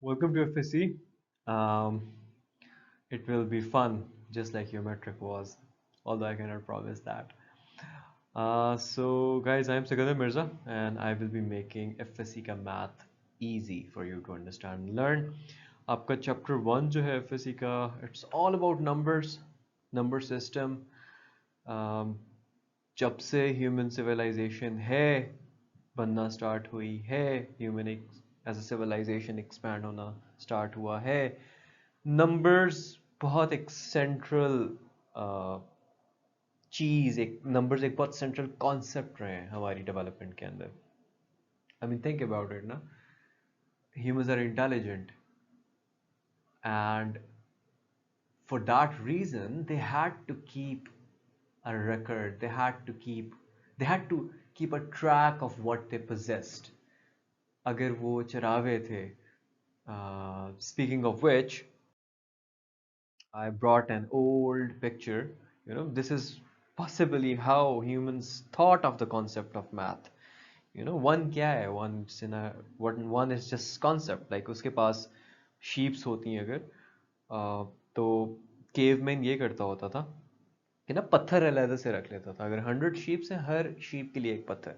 Welcome to FSC. Um, it will be fun, just like your metric was, although I cannot promise that. Guys, I am Sikandar Mirza, and I will be making FSC का math easy for you to understand and learn. आपका chapter 1 जो है FSC का, it's all about numbers, number system. Um, जब से human civilisation है बनना start हुई है, human as a civilization expand होना स्टार्ट हुआ है, नंबर्स बहुत एक सेंट्रल चीज, एक नंबर्स एक बहुत सेंट्रल कॉन्सेप्ट रहे हैं हमारी डेवलपमेंट के अंदर. I mean think about it ना. Humans are intelligent, and for that reason they had to keep a record. They had to keep a track of what they possessed. अगर वो चरावे थे. Speaking of which, I brought an old picture. This is possibly how humans thought of the concept of math. One क्या है, one is just concept. Like उसके पास sheeps होती हैं अगर, तो caveman ये करता होता था कि ना पत्थर अलग से रख लेता था. अगर 100 sheeps हैं, हर sheep के लिए एक पत्थर.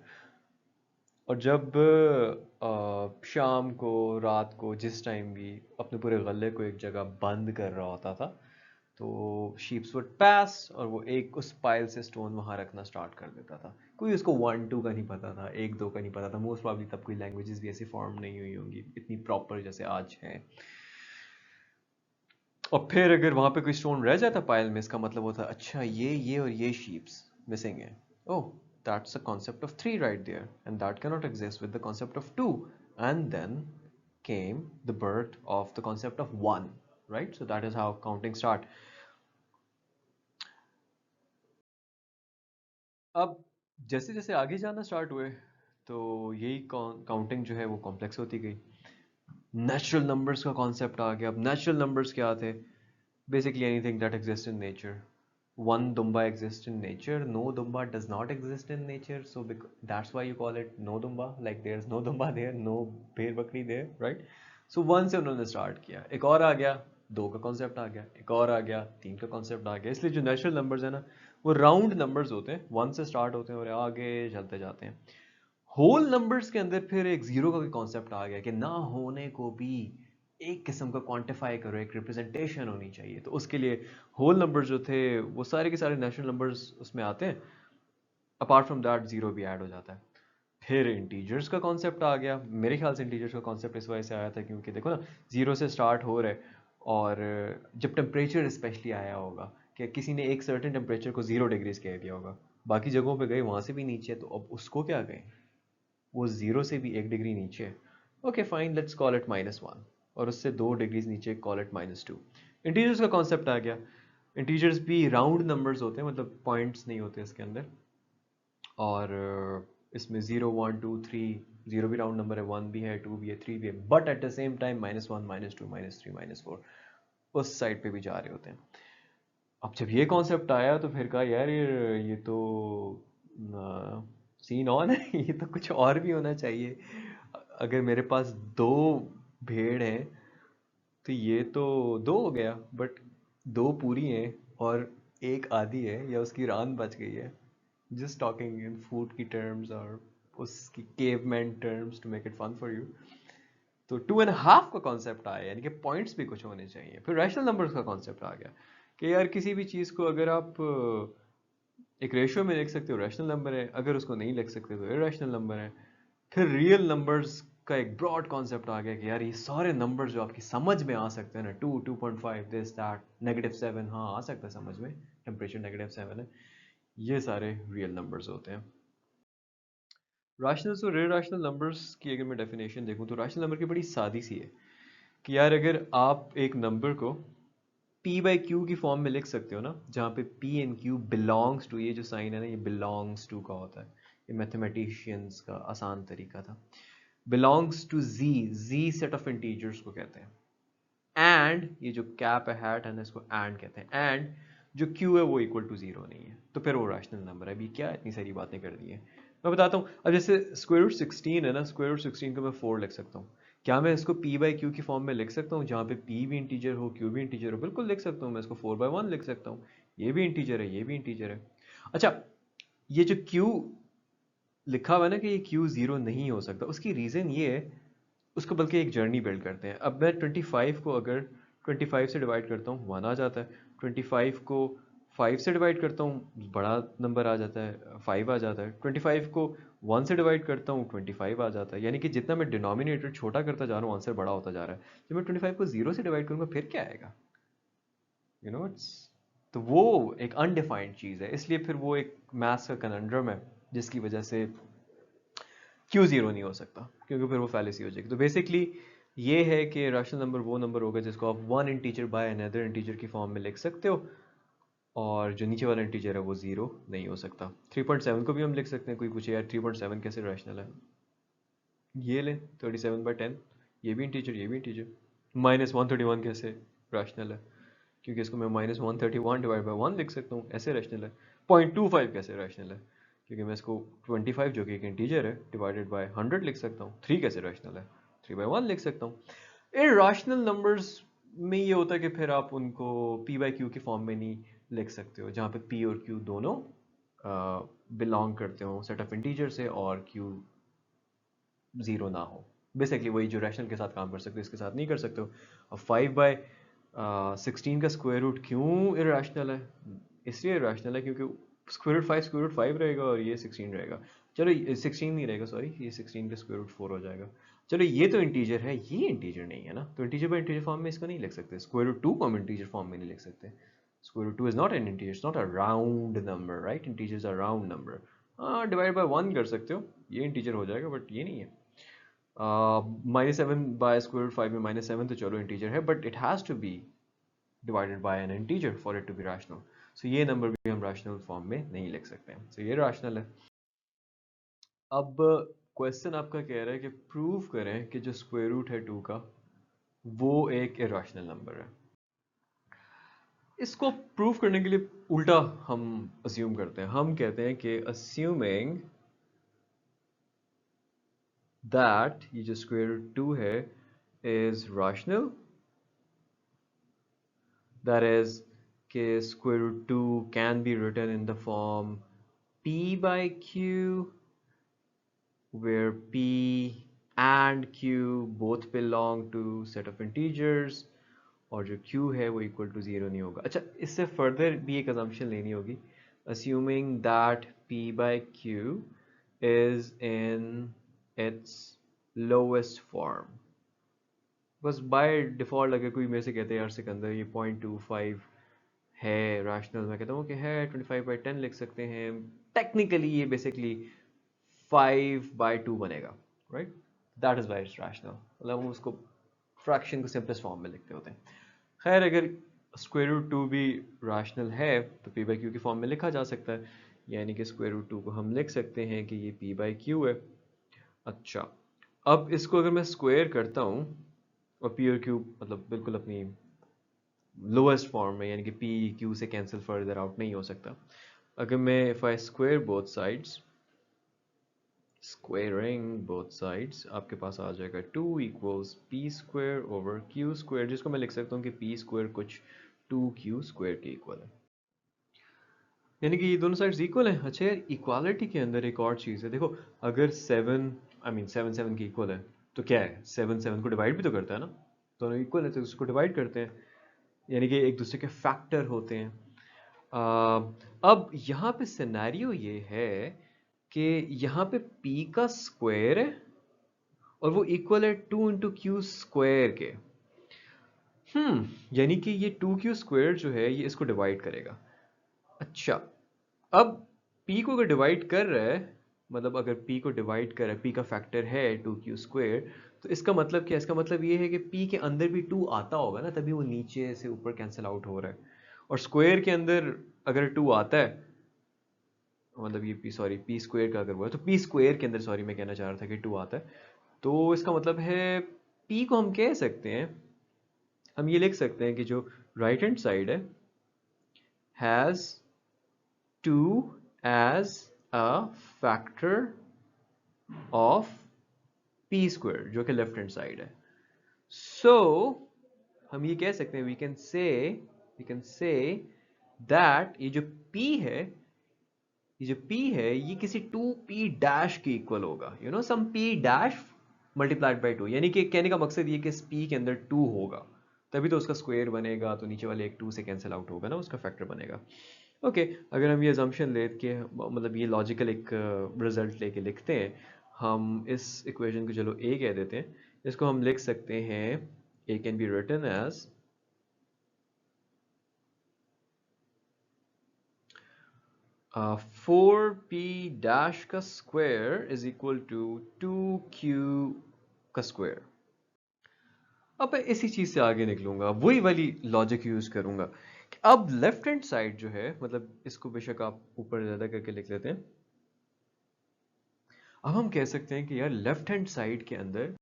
और जब शाम को, रात को, जिस टाइम भी अपने पूरे गले को एक जगह बंद कर रहा होता था, तो शीप्स वुड पास और वो एक उस पाइल से स्टोन वहां रखना स्टार्ट कर देता था. कोई उसको 1 2 का नहीं पता था, 1 2 का नहीं पता था. मोस्ट प्रॉब्ली तब कोई लैंग्वेजेस भी ऐसी फॉर्म नहीं हुई होंगी इतनी प्रॉपर जैसे आज हैं. और फिर अगर वहां पे कोई स्टोन रह जाता पाइल में, इसका मतलब होता अच्छा ये और ये शीप्स मिसिंग है. ओह, that's a concept of 3 right there, and that cannot exist with the concept of 2. And then came the birth of the concept of 1, right? So that is how counting start. अब जैसे जैसे आगे जाना start हुए, तो यही counting जो है वो कॉम्प्लेक्स होती गई. नेचुरल नंबर्स का कॉन्सेप्ट आ गया. अब नेचुरल नंबर्स क्या थे? Basically anything that exists in nature. One Dumba exists in nature, no Dumba does not exist in nature, so that's why you call it no Dumba. Like there's no Dumba there, no भेड़ बकरी there, right? So one से उन्होंने start किया, एक और आ गया, 2 का concept आ गया, एक और आ गया, 3 का कॉन्सेप्ट आ गया. इसलिए जो नेचुरल नंबर्स है ना, वो राउंड नंबर्स होते हैं, 1 से स्टार्ट होते हैं और आगे चलते जाते हैं. होल नंबर्स के अंदर फिर एक जीरो का भी कॉन्सेप्ट आ गया कि ना होने को भी एक किस्म का क्वांटिफाई करो, एक रिप्रेजेंटेशन होनी चाहिए. तो उसके लिए होल नंबर्स जो थे वो सारे के सारे नेचुरल नंबर्स उसमें आते हैं. अपार्ट फ्रॉम दैट जीरो भी ऐड हो जाता है. फिर इंटीजर्स का कॉन्सेप्ट आ गया. मेरे ख्याल से इंटीजर्स का कॉन्सेप्ट इस वजह से आया था क्योंकि देखो ना, जीरो से स्टार्ट हो रहे, और जब टेम्परेचर स्पेशली आया होगा कि किसी ने एक सर्टेन टेम्परेचर को 0 डिग्रीज कह दिया होगा, बाकी जगहों पे गए वहां से भी नीचे, तो अब उसको क्या कहें? वो 0 से भी 1 डिग्री नीचे है. Okay fine, let's call it -1. और उससे 2 डिग्रीज नीचे कॉल इट -2. इंटीजर्स का कॉन्सेप्ट आ गया. इंटीजर्स भी राउंड नंबर्स होते हैं, मतलब पॉइंट्स नहीं होते इसके अंदर. और इसमें 0 1 2 3, 0 भी राउंड नंबर है, 1 भी है, 2 भी है, 3 भी है, but at the same time -1 -2 -3 -4 उस साइड पे भी जा रहे होते हैं. अब जब ये कॉन्सेप्ट आया तो फिर कहा यार ये तो सीन ऑन है. ये तो कुछ और भी होना चाहिए. अगर मेरे पास 2 भेड़ हैं, तो ये तो 2 हो गया, बट 2 पूरी हैं और एक आधी है या उसकी रान बच गई है. जस्ट टॉकिंग इन फूड की टर्म्स और उसकी caveman terms to make it fun for you. तो 2.5 का कॉन्सेप्ट आया, यानी कि पॉइंट्स भी कुछ होने चाहिए. फिर रैशनल नंबर्स का कॉन्सेप्ट आ गया कि यार किसी भी चीज़ को अगर आप एक रेशियो में लिख सकते हो, रैशनल नंबर है. अगर उसको नहीं लिख सकते तो इरेशनल नंबर है. फिर रियल नंबर्स का एक ब्रॉड कॉन्सेप्ट आ गया कि यार ये सारे नंबर्स जो आपकी समझ में आ सकते हैं ना, 2 2.5 दिस दैट, -7, हाँ आ सकता है समझ में, टेम्परेचर -7 है, ये सारे रियल नंबर्स होते हैं. रैशनल्स और इरेशनल नंबर्स की अगर मैं डेफिनेशन देखूं, तो रैशनल नंबर की बड़ी सादी सी है कि यार अगर आप एक नंबर को p बाई क्यू की फॉर्म में लिख सकते हो ना, जहाँ पे p and q belongs to, ये जो साइन है ना, ये बिलोंग्स टू का होता है. ये मैथमेटिशियंस का आसान तरीका था. Belongs to z set of integers को कहते हैं. एंड ये जो कैप है, हैट है ना, इसको एंड कहते हैं. एंड जो q है वो इक्वल टू 0 नहीं है, तो फिर वो रैशनल नंबर है. अभी क्या इतनी सारी बातें कर दी हैं, मैं बताता हूँ. अब जैसे स्क्वायर रूट 16 है ना, स्क्वायर रूट 16 को मैं 4 लिख सकता हूँ. क्या मैं इसको p बाई क्यू की फॉर्म में लिख सकता हूँ जहाँ पे p भी इंटीजर हो, q भी इंटीजर हो? बिल्कुल लिख सकता हूँ, मैं इसको 4/1 लिख सकता हूँ। ये भी इंटीजर है, ये भी इंटीजर है। अच्छा, ये जो q लिखा हुआ है ना कि ये q जीरो नहीं हो सकता, उसकी रीजन ये है, उसको बल्कि एक जर्नी बिल्ड करते हैं। अब मैं 25 को अगर 25 से डिवाइड करता हूँ 1 आ जाता है, 25 को 5 से डिवाइड करता हूँ बड़ा नंबर आ जाता है, 5 आ जाता है, 25 को 1 से डिवाइड करता हूँ 25 आ जाता है। यानी कि जितना मैं डिनोमिनेटर छोटा करता जा रहा हूँ आंसर बड़ा होता जा रहा है। जब मैं 25 को 0 से डिवाइड करूँगा फिर क्या आएगा? यू नो इट्स, तो वो एक अनडिफाइंड चीज़ है, इसलिए फिर वो एक मैथ्स का कनंड्रम है जिसकी वजह से क्यों जीरो नहीं हो सकता, क्योंकि फिर वो फैलेसी हो जाएगी। तो बेसिकली ये है कि रैशनल नंबर वो नंबर होगा जिसको आप one integer by another integer की फॉर्म में लिख सकते हो, और जो नीचे वाला इंटीजर है वो जीरो नहीं हो सकता। 3.7 को भी हम लिख सकते हैं। कोई पूछे यार 3.7 कैसे रैशनल है? ये ले 37/10, ये भी इंटीजर, ये भी इंटीजर। -131 कैसे रैशनल है? क्योंकि इसको मैं -131 डिवाइड बाई 1 लिख सकता हूँ, ऐसे रैशनल है। 0.25 कैसे रैशनल है? क्योंकि मैं इसको 25 जो कि एक इंटीजर है डिवाइडेड बाय 100 लिख सकता हूँ। 3 कैसे रैशनल है? 3/1 लिख सकता हूँ। इर्राशनल नंबर्स में ये होता है कि फिर आप उनको p बाई क्यू की फॉर्म में नहीं लिख सकते हो, जहाँ पे p और q दोनों बिलोंग करते हो सेट ऑफ इंटीजर से और q जीरो ना हो। बेसिकली वही जो रैशनल के साथ काम कर सकते हो इसके साथ नहीं कर सकते हो। अब 5/16 का स्क्वायर रूट क्यों इरेशनल है? इसलिए इरेशनल है क्योंकि स्क्वायर रूट 5 रहेगा और ये 16 रहेगा। चलो 16 नहीं रहेगा, सॉरी, ये 16 का स्क्वायर रूट 4 हो जाएगा। चलो ये तो इंटीजर है, ये इंटीजर नहीं है ना, तो इंटीजर बाय इंटीजर फॉर्म में इसको नहीं लिख सकते। स्क्वायर रूट 2 को हम इंटीजर फॉर्म में नहीं लिख सकते। Square root 2 is not an integer, it's not a round number, right? Integers are round number. हाँ, डिवाइड बाय 1 कर सकते हो, ये इंटीजर हो जाएगा, बट ये नहीं है। -7 बाय स्क्वायर रूट 5 में -7 तो चलो इंटीजर है, but it has to be divided by an integer for it to be rational. So ये नंबर भी हम रैशनल फॉर्म में नहीं लिख सकते हैं, सो ये रैशनल है। अब क्वेश्चन आपका कह रहा है कि प्रूव करें कि जो स्क्वायर रूट है 2 का वो एक इरेशनल नंबर है। इसको प्रूव करने के लिए उल्टा हम अज्यूम करते हैं। हम कहते हैं कि अज्यूमिंग दैट ये जो स्क्वायर रूट 2 है is rational, that is k square root 2 can be written in the form p by q, where p and q both belong to set of integers, और जो q है वो equal to zero नहीं होगा। अच्छा, इससे further भी एक assumption लेनी होगी, assuming that p by q is in its lowest form। बस बाय डिफ़ॉल्ट अगर कोई मेरे से कहते हैं यार सिकंदर ये 0.25 है रैशनल, मैं कहता हूँ कि है 25/10 लिख सकते हैं। टेक्निकली ये बेसिकली 5/2 बनेगा, right? That is why it's rational, मतलब हम उसको फ्रैक्शन को सिंपलेस्ट फॉर्म में लिखते होते हैं। खैर, अगर स्क्वायर रूट 2 भी रैशनल है तो p बाई क्यू की फॉर्म में लिखा जा सकता है, यानी कि स्क्वायर रूट 2 को हम लिख सकते हैं कि ये p बाई क्यू है। अच्छा, अब इसको अगर मैं स्क्वायर करता हूँ और p और q मतलब बिल्कुल अपनी लोएस्ट फॉर्म में, यानी कि p q से कैंसिल फर्दर आउट नहीं हो सकता। अगर मैं if I square both sides, squaring both sides, आपके पास आ जाएगा 2 equals P square over Q square, जिसको मैं लिख सकता हूँ कि पी स्क्वायर कुछ 2q स्क्वायर के इक्वल है, यानी कि ये दोनों साइड्स इक्वल हैं। अच्छा यार, इक्वालिटी के अंदर एक और चीज़ है, देखो अगर 7 7 के इक्वल है तो क्या है, 7 7 को डिवाइड भी तो करता है ना, दोनों इक्वल है तो उसको डिवाइड करते हैं, यानी कि एक दूसरे के फैक्टर होते हैं। अब यहाँ पे सिनेरियो ये है कि यहाँ पे p का स्क्वायर है और वो इक्वल है 2 इंटू क्यू स्क्वायर के। यानी कि ये 2q स्क्वायर जो है ये इसको डिवाइड करेगा। अच्छा, अब p को अगर डिवाइड कर रहा है, मतलब अगर p को डिवाइड कर रहा है, p का फैक्टर है 2q स्क्वायर, तो इसका मतलब क्या है? इसका मतलब ये है कि p के अंदर भी 2 आता होगा ना, तभी वो नीचे से ऊपर कैंसिल आउट हो रहा है। और स्क्वायर के अंदर अगर 2 आता है, मतलब ये p स्क्वायर का अगर हुआ है तो p स्क्वायर के अंदर, सॉरी मैं कहना चाह रहा था कि 2 आता है, तो इसका मतलब है p को हम कह सकते हैं, हम ये लिख सकते हैं कि जो राइट हैंड साइड है has 2 as a factor of P square जो कि लेफ्ट हैंड साइड है। सो हम ये कह सकते हैं, वी कैन से दैट ये जो p है, ये किसी 2p डैश के इक्वल होगा, सम p डैश मल्टीप्लाइड बाई 2, यानी कि कहने का मकसद ये कि इस p के अंदर 2 होगा, तभी तो उसका स्क्वायर बनेगा, तो नीचे वाले एक 2 से कैंसिल आउट होगा ना, उसका फैक्टर बनेगा। ओके, अगर हम ये अजम्पशन लेके, मतलब ये लॉजिकल एक रिजल्ट लेके लिखते हैं, हम इस इक्वेशन को चलो a कह देते हैं, इसको हम लिख सकते हैं, a can be written as 4p dash का square is equal to 2q का स्क्वायर। अब मैं इसी चीज से आगे निकलूंगा, वही वाली लॉजिक यूज करूंगा। अब लेफ्ट हैंड साइड जो है, मतलब इसको बेशक आप ऊपर ज्यादा करके लिख लेते हैं, अब हम कह सकते हैं कि यार लेफ्ट हैंड साइड के अंदर,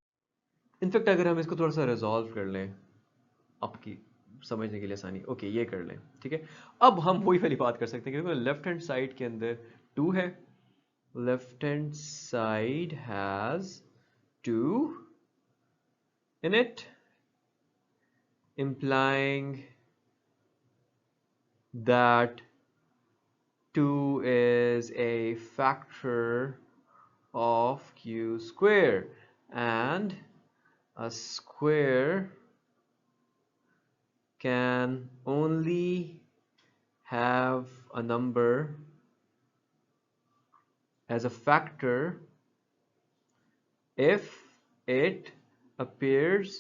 इनफैक्ट अगर हम इसको थोड़ा सा रिजॉल्व कर लें आपकी समझने के लिए आसानी, ओके ये कर लें, ठीक है। अब हम वही वाली बात कर सकते हैं, क्योंकि लेफ्ट हैंड साइड के अंदर 2 है, left hand side has 2 in it, implying that 2 is a factor of q square, and a square can only have a number as a factor if it appears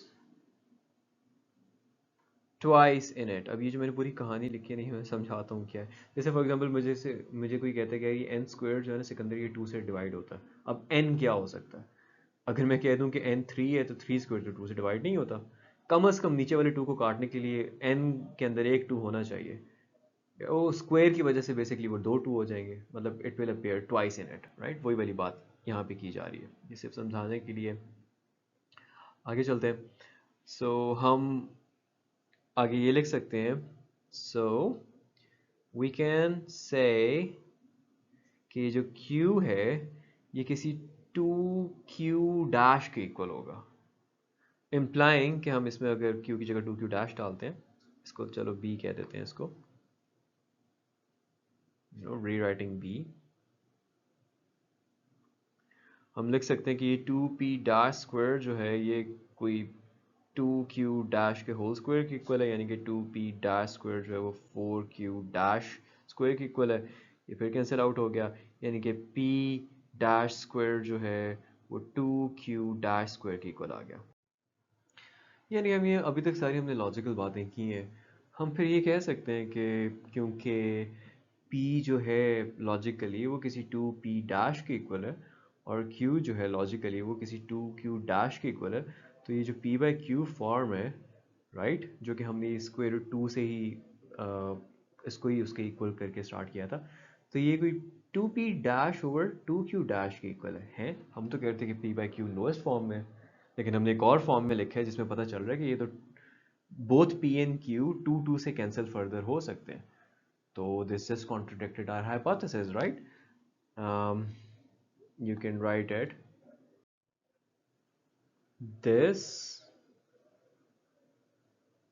twice in it. अब ये जो मैंने पूरी कहानी लिखी है, नहीं मैं समझाता हूँ क्या है। जैसे फॉर एग्जांपल मुझे कोई कहता है कि ये एन स्क्वायर जो है ना सिकंदर, ये 2 से डिवाइड होता है। अब एन क्या हो सकता है? अगर मैं कह दूं कि एन 3 है, तो 3 स्क्वायर तो 2 से डिवाइड नहीं होता। कम से कम नीचे वाले 2 को काटने के लिए एन के अंदर एक 2 होना चाहिए। वो स्क्वायर की वजह से बेसिकली वो 2 2 हो जाएंगे, मतलब it will appear twice in it, right. वही वाली बात यहाँ पे की जा रही है, ये सिर्फ समझाने के लिए। आगे चलते हैं। हम आगे ये लिख सकते हैं, सो वी कैन से कि जो Q है ये किसी 2Q डैश के इक्वल होगा, इम्प्लाइंग कि हम इसमें अगर Q की जगह 2Q डैश डालते हैं, इसको चलो B कह देते हैं, इसको रीराइटिंग B, हम लिख सकते हैं कि ये 2P डैश स्क्वायर जो है ये कोई 2Q डैश के होल स्क्वायर के इक्वल है, यानी कि 2P डैश स्क्वायर जो है वो 4Q डैश स्क्वायर के इक्वल है। ये फिर कैंसिल आउट हो गया, यानी कि P डैश स्क्वायर जो है वो 2Q डैश स्क्वायर के इक्वल आ गया। यानी हम ये अभी तक सारी हमने लॉजिकल बातें की हैं, हम फिर ये कह सकते हैं कि क्योंकि P जो है लॉजिकली वो किसी 2P डैश के इक्वल है, और Q जो है लॉजिकली वो किसी 2Q डैश के इक्वल है, तो ये जो P बाई Q फॉर्म है, राइट, जो कि हमने स्क्वायर रूट 2 से ही इसको ही उसके इक्वल करके स्टार्ट किया था, तो ये कोई 2P dash over 2Q dash के इक्वल है। हम तो कहते हैं कि P by Q lowest form में, लेकिन हमने एक और फॉर्म में लिखा है जिसमें पता चल रहा है कि ये तो बोथ P एंड Q 2 से कैंसिल फर्दर हो सकते हैं, तो this just contradicted our hypothesis, right? You can write it. This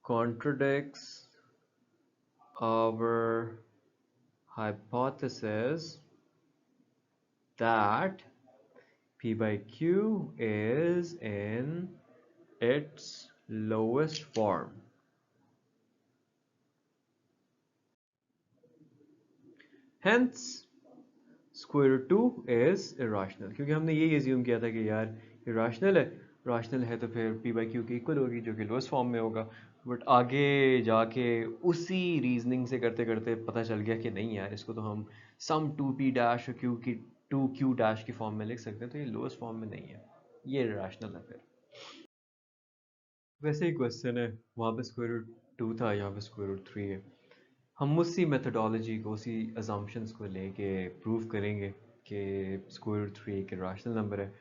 contradicts our hypothesis that P by Q is in its lowest form. Hence, square root 2 is irrational, क्योंकि हमने यही assume किया था कि यार irrational है, rational है तो फिर P by Q के इक्वल होगी, जो कि लोएस्ट फॉर्म में होगा। बट आगे जाके उसी रीजनिंग से करते करते पता चल गया कि नहीं यार, इसको तो हम सम 2P डैश और Q की 2Q डैश की फॉर्म में लिख सकते हैं, तो ये लोएस्ट फॉर्म में नहीं है, ये irrational है। फिर वैसे ही क्वेश्चन है, वहाँ पे स्क्वायर रूट 2 था, यहाँ पे स्क्वायर रूट 3 है। हम उसी मेथडोलॉजी को, उसी अजम्पशंस को लेके प्रूव करेंगे कि स्क्वायर रूट 3 एक रैशनल नंबर है।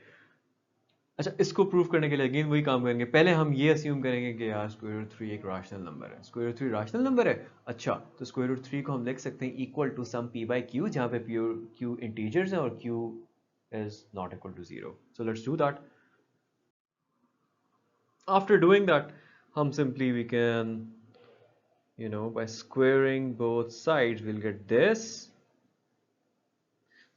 अच्छा, इसको प्रूव करने के लिए अगेन वही काम करेंगे, पहले हम ये अस्यूम करेंगे कि यार स्क्वायर रूट 3 एक रैशनल नंबर है। स्क्वायर रूट 3 रैशनल नंबर है, अच्छा, तो स्क्वायर रूट 3 को हम लिख सकते हैं equal to some P by Q, जहाँ पे Q इंटीजर्स हैं और Q is not equal to 0। So let's do that. After doing that, हम simply we can, by squaring both sides, we'll get this,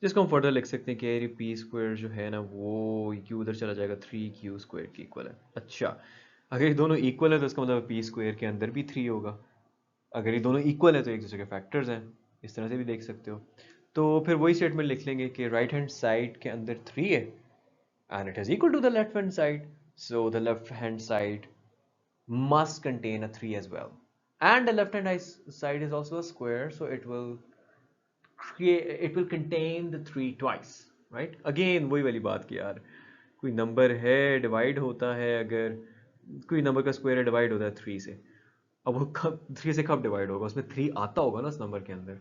जिसको हम फर्दर लिख सकते हैं कि ये पी स्क्वायर जो है ना वो क्यू उधर चला जाएगा, 3q² के इक्वल है। अच्छा, अगर ये दोनों इक्वल है तो इसका मतलब पी स्क्वायर के अंदर भी 3 होगा। अगर ये दोनों इक्वल है तो एक दूसरे के फैक्टर्स हैं, इस तरह से भी देख सकते हो। तो फिर वही स्टेटमेंट लिख लेंगे कि राइट हैंड साइड के अंदर 3 है and it is equal to the left hand side, so the left hand side must contain a 3 as well, and the left hand side is also a square, so it will contain the 3 twice, right? Again वही वाली बात की यार, कोई number है divide होता है, अगर कोई नंबर का स्क्वायर डिवाइड होता है 3 से, अब वो कब 3 से कब डिवाइड होगा, उसमें 3 आता होगा ना उस नंबर के अंदर,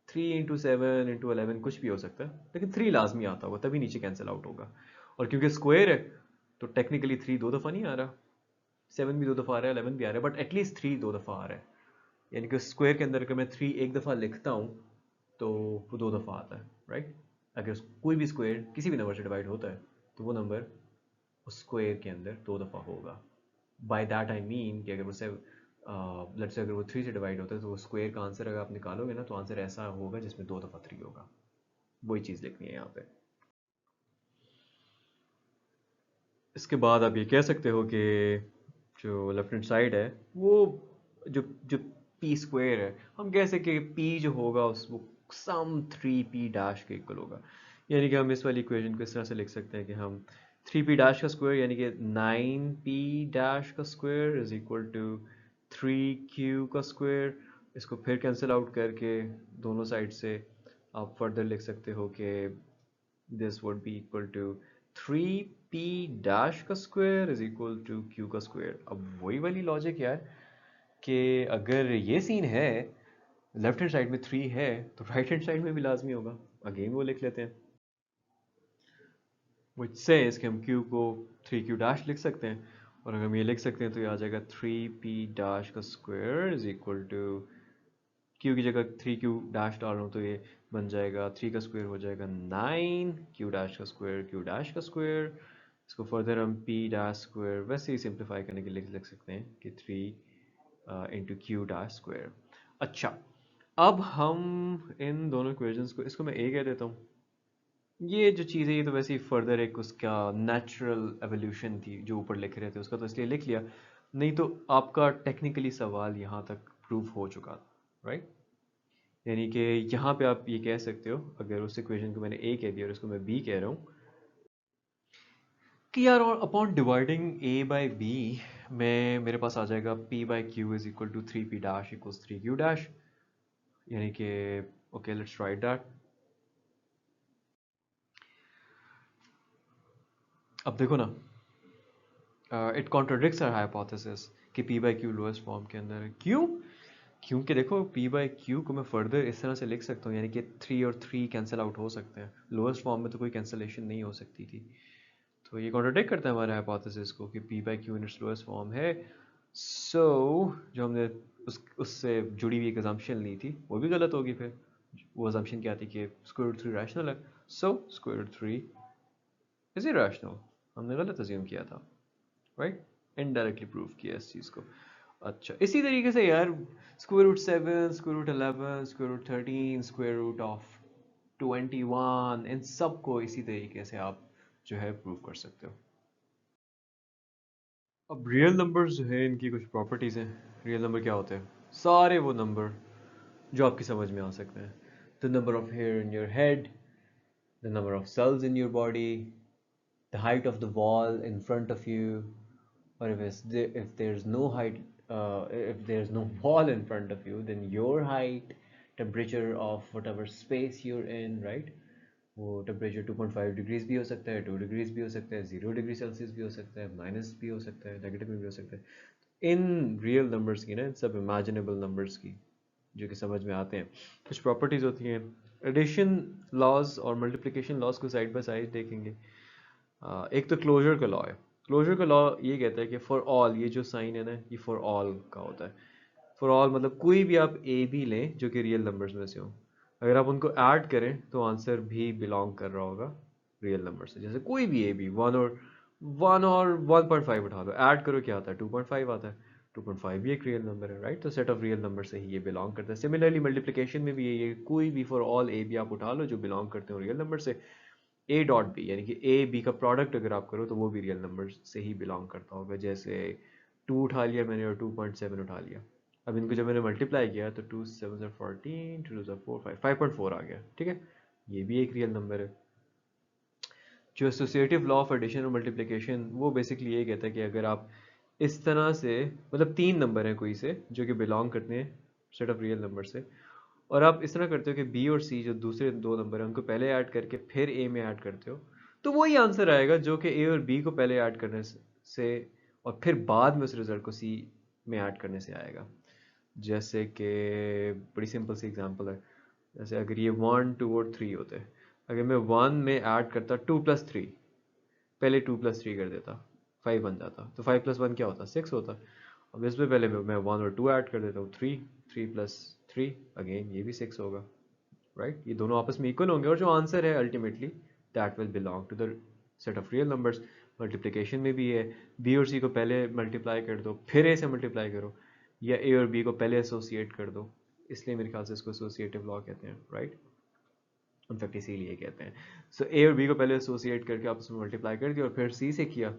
3 × 7 × 11 कुछ भी हो सकता है, लेकिन 3 लाजमी आता होगा, तभी नीचे कैंसिल आउट होगा। और क्योंकि स्क्वायर है तो टेक्निकली 3 दो दफ़ा नहीं आ रहा, 7 भी 2 दफ़ा आ रहा है, 11 भी आ रहा है, बट एटलीस्ट 3 2 दफ़ा आ रहा है। यानी कि स्क्वायर के अंदर अगर मैं 3 एक दफ़ा लिखता हूँ तो वो 2 दफ़ा आता है, राइट? अगर कोई भी स्क्वायर किसी भी नंबर से डिवाइड होता है तो वो नंबर उस स्क्वायर के अंदर 2 दफ़ा होगा। बाय दैट आई मीन कि अगर उससे लेट्स से अगर वो 3 से डिवाइड होता है तो वो स्क्वायर का आंसर अगर आप निकालोगे ना तो आंसर ऐसा होगा जिसमें 2 दफ़ा 3 होगा। वही चीज़ लिखनी है यहाँ पे। इसके बाद आप ये कह सकते हो कि जो लेफ्ट हैंड साइड है वो जो जो पी स्क्वायर है, हम कह सकते हैं कि पी जो होगा उस वो सम 3p' के इक्वल होगा। यानी कि हम इस वाली इक्वेशन को इस तरह से लिख सकते हैं कि हम 3p' का स्क्वायर यानी कि 9p' का square is equal to 3q का स्क्वायर, इसको फिर कैंसिल आउट करके दोनों साइड से आप फर्दर लिख सकते हो कि this would be equal to 3p' का square is equal to q का स्क्वायर। अब वही वाली लॉजिक यार कि अगर ये सीन है, लेफ्ट हैंड साइड में 3 है तो राइट हैंड साइड में भी लाजमी होगा। अगेन वो लिख लेते हैं, which says कि हम q को 3q' लिख सकते हैं, और अगर हम ये लिख सकते हैं तो ये आ जाएगा 3p' का square is equal to q की जगह 3q' डाल रहा हूँ तो ये बन जाएगा 3 का स्क्वायर हो जाएगा 9, q' का स्क्वायर q' का स्क्वायर, इसको फर्दर हम p' स्क्वायर वैसे ही सिंप्लीफाई करने के लिए लिख सकते हैं कि 3 इंटू q' स्क्वायर। अच्छा, अब हम इन दोनों इक्वेशंस को, इसको मैं a कह देता हूँ। ये जो चीज़ है ये तो वैसे ही फर्दर एक उसका नेचुरल एवोल्यूशन थी जो ऊपर लिख रहे थे उसका, तो इसलिए लिख लिया, नहीं तो आपका टेक्निकली सवाल यहाँ तक प्रूव हो चुका, राइट? यानी कि यहाँ पे आप ये कह सकते हो, अगर उस इक्वेशन को मैंने ए कह दिया और इसको मैं बी कह रहा हूँ, कि यार और अपॉन डिवाइडिंग ए बाय बी में मेरे पास आ जाएगा p/q is equal to 3p' equals 3q', यानी कि ओके लेट्स राइट दैट। अब देखो ना, इट कॉन्ट्रडिक्ट्स आवर हाइपोथेसिस कि p/q लोएस्ट फॉर्म के अंदर है। क्यों? क्योंकि देखो p/q को मैं फर्दर इस तरह से लिख सकता हूँ, यानी कि 3 और 3 कैंसिल आउट हो सकते हैं, लोएस्ट फॉर्म में तो कोई कैंसिलेशन नहीं हो सकती थी, तो ये कॉन्ट्रडिक्ट करता है हमारे हाइपोथेसिस को कि p/q in its lowest form है। सो जो हमने उससे जुड़ी हुई एक अजम्पशन ली थी वो भी गलत होगी। फिर वो अजम्पशन क्या थी कि स्क्वायर रूट 3 रैशनल है, so square root 3 is irrational, हमने गलत अज्यूम किया था, राइट? इनडायरेक्टली प्रूव किया इस चीज़ को। अच्छा, इसी तरीके से यार square root 7, square root 11, square root 13, square root of 21, इन सब को इसी तरीके से आप जो है प्रूव कर सकते हो। अब रियल नंबर्स जो है इनकी कुछ प्रॉपर्टीज़ हैं। रियल नंबर क्या होते हैं? सारे वो नंबर जो आपकी समझ में आ सकते हैं। The number of hair in your head, the number of cells in your body, the height of the wall in front of you, or if there's no height, if there's no wall in front of you, then your height, temperature of whatever space you're in, right? वो temperature 2.5 degrees भी हो सकता है, 2 degrees भी हो सकता है, 0 degree Celsius भी हो सकता है, माइनस भी हो सकता है, नेगेटिव भी हो सकता है। इन रियल नंबर्स की ना, इन सब इमेजिनेबल नंबर्स की जो कि समझ में आते हैं, कुछ प्रॉपर्टीज़ होती हैं। एडिशन लॉज और मल्टीप्लिकेशन लॉज को साइड बाय साइड देखेंगे। एक तो क्लोजर का लॉ है। क्लोजर का लॉ ये कहता है कि फॉर ऑल, ये जो साइन है ना ये फॉर ऑल का होता है। फॉर ऑल मतलब कोई भी आप ए बी लें जो कि रियल नंबर्स में से हो, अगर आप उनको ऐड करें तो आंसर भी बिलोंग कर रहा होगा रियल नंबर से। जैसे कोई भी ए बी, 1 और 1.5 उठा लो, ऐड करो क्या आता है, 2.5 आता है। 2.5 भी एक रियल नंबर है, राइट? तो सेट ऑफ रियल नंबर से ही ये बिलोंग करता है। सिमिलरली मल्टीप्लिकेशन में भी ये कोई भी फॉर ऑल ए भी आप उठा लो जो बिलोंग करते हो रियल नंबर से। ए डॉट बी यानी कि ए बी का प्रोडक्ट अगर आप करो तो वो भी रियल नंबर से ही बिलोंग करता होगा। जैसे 2 उठा लिया मैंने और 2.7 उठा लिया। अब इनको जब मैंने मल्टीप्लाई किया तो 2 7 14, 2 4 5, 5.4 आ गया, ठीक है? ये भी एक रियल नंबर है। जो एसोसिएटिव लॉ ऑफ एडिशन और मल्टीप्लिकेशन वो बेसिकली ये कहता है कि अगर आप इस तरह से, मतलब तीन नंबर हैं कोई से जो कि बिलोंग करते हैं सेट ऑफ रियल नंबर से, और आप इस तरह करते हो कि बी और सी जो दूसरे दो नंबर हैं उनको पहले ऐड करके फिर ए में ऐड करते हो, तो वही आंसर आएगा जो कि ए और बी को पहले ऐड करने से और फिर बाद में उस रिजल्ट को सी में ऐड करने से आएगा। जैसे कि बड़ी सिंपल सी एग्जांपल है, जैसे अगर ये 1 2 और 3 होते हैं, अगर मैं 1 में ऐड करता 2 + 3, पहले 2 + 3 कर देता, 5 बन जाता, तो 5 + 1 क्या होता, 6 होता। अब इसमें पहले मैं 1 और 2 ऐड कर देता हूँ, 3 3 + 3 अगेन ये भी 6 होगा, राइट? ये दोनों आपस में इक्वल होंगे और जो आंसर है ultimately that will belong to the set of real numbers. Multiplication में भी है, बी और सी को पहले मल्टीप्लाई कर दो फिर ए से मल्टीप्लाई करो, या ए और बी को पहले एसोसिएट कर दो, इसलिए मेरे ख्याल से इसको एसोसिएटिव लॉ कहते हैं, राइट? इनफैक्ट इसीलिए कहते हैं। सो ए और बी को पहले एसोसिएट करके आपस में मल्टीप्लाई कर दिया और फिर सी से किया,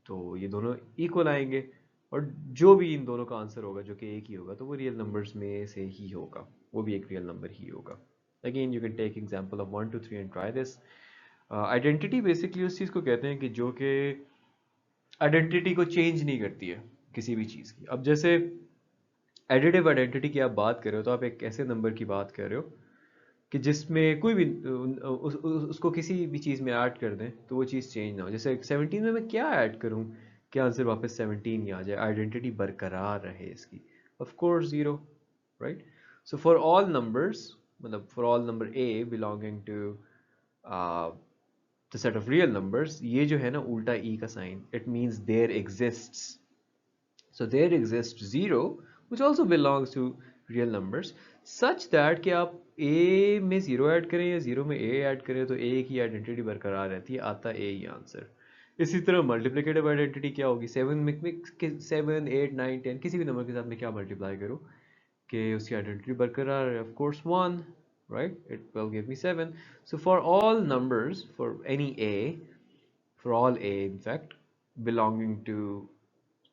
तो ये दोनों इक्वल आएंगे और जो भी इन दोनों का आंसर होगा जो कि एक ही होगा तो वो रियल नंबर्स में से ही होगा, वो भी एक रियल नंबर ही होगा। Again you can take example of 1 2 3 and try this. Identity basically उस चीज़ को कहते हैं कि जो कि आइडेंटिटी को चेंज नहीं करती है किसी भी चीज़ की। अब जैसे एडिटिव आइडेंटिटी की आप बात कर रहे हो तो आप एक ऐसे नंबर की बात कर रहे हो कि जिसमें कोई भी उसको किसी भी चीज़ में ऐड कर दें तो वो चीज़ चेंज ना हो। जैसे 17 में मैं क्या ऐड करूं कि आंसर वापस 17 ही आ जाए, आइडेंटिटी बरकरार रहे इसकी? Of course zero, right? So for all numbers, मतलब for all number A belonging to the set of real numbers, ये जो है ना उल्टा ई का sign, it means there exists. So there exists 0 which also belongs to real numbers such that कि आप a में 0 ऐड करें या 0 में a ऐड करें तो a की आइडेंटिटी बरकरार रहती है, आता a ही आंसर। इसी तरह मल्टीप्लिकेटिव आइडेंटिटी क्या होगी, 7 में 7 8 9 10 किसी भी नंबर के साथ में क्या मल्टीप्लाई करो कि उसकी आइडेंटिटी बरकरार है, of course 1, right? It will give me 7. So for all numbers, for any a, for all a in fact belonging to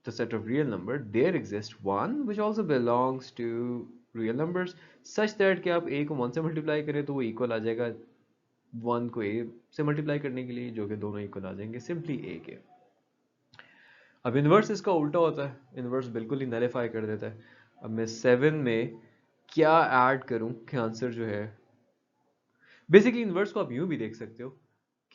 the set of real number, there exists one which also belongs to real numbers such that कि आप a को 1 से multiply करें तो वो equal आ जाएगा 1 को a से मल्टीप्लाई करने के लिए, जो कि दोनों इक्वल आ जाएंगे सिंपली a के। अब इन्वर्स इसका उल्टा होता है, इन्वर्स बिल्कुल ही नलिफाई कर देता है। अब मैं 7 में क्या ऐड करूं कि आंसर जो है, बेसिकली इन्वर्स को आप यूं भी देख सकते हो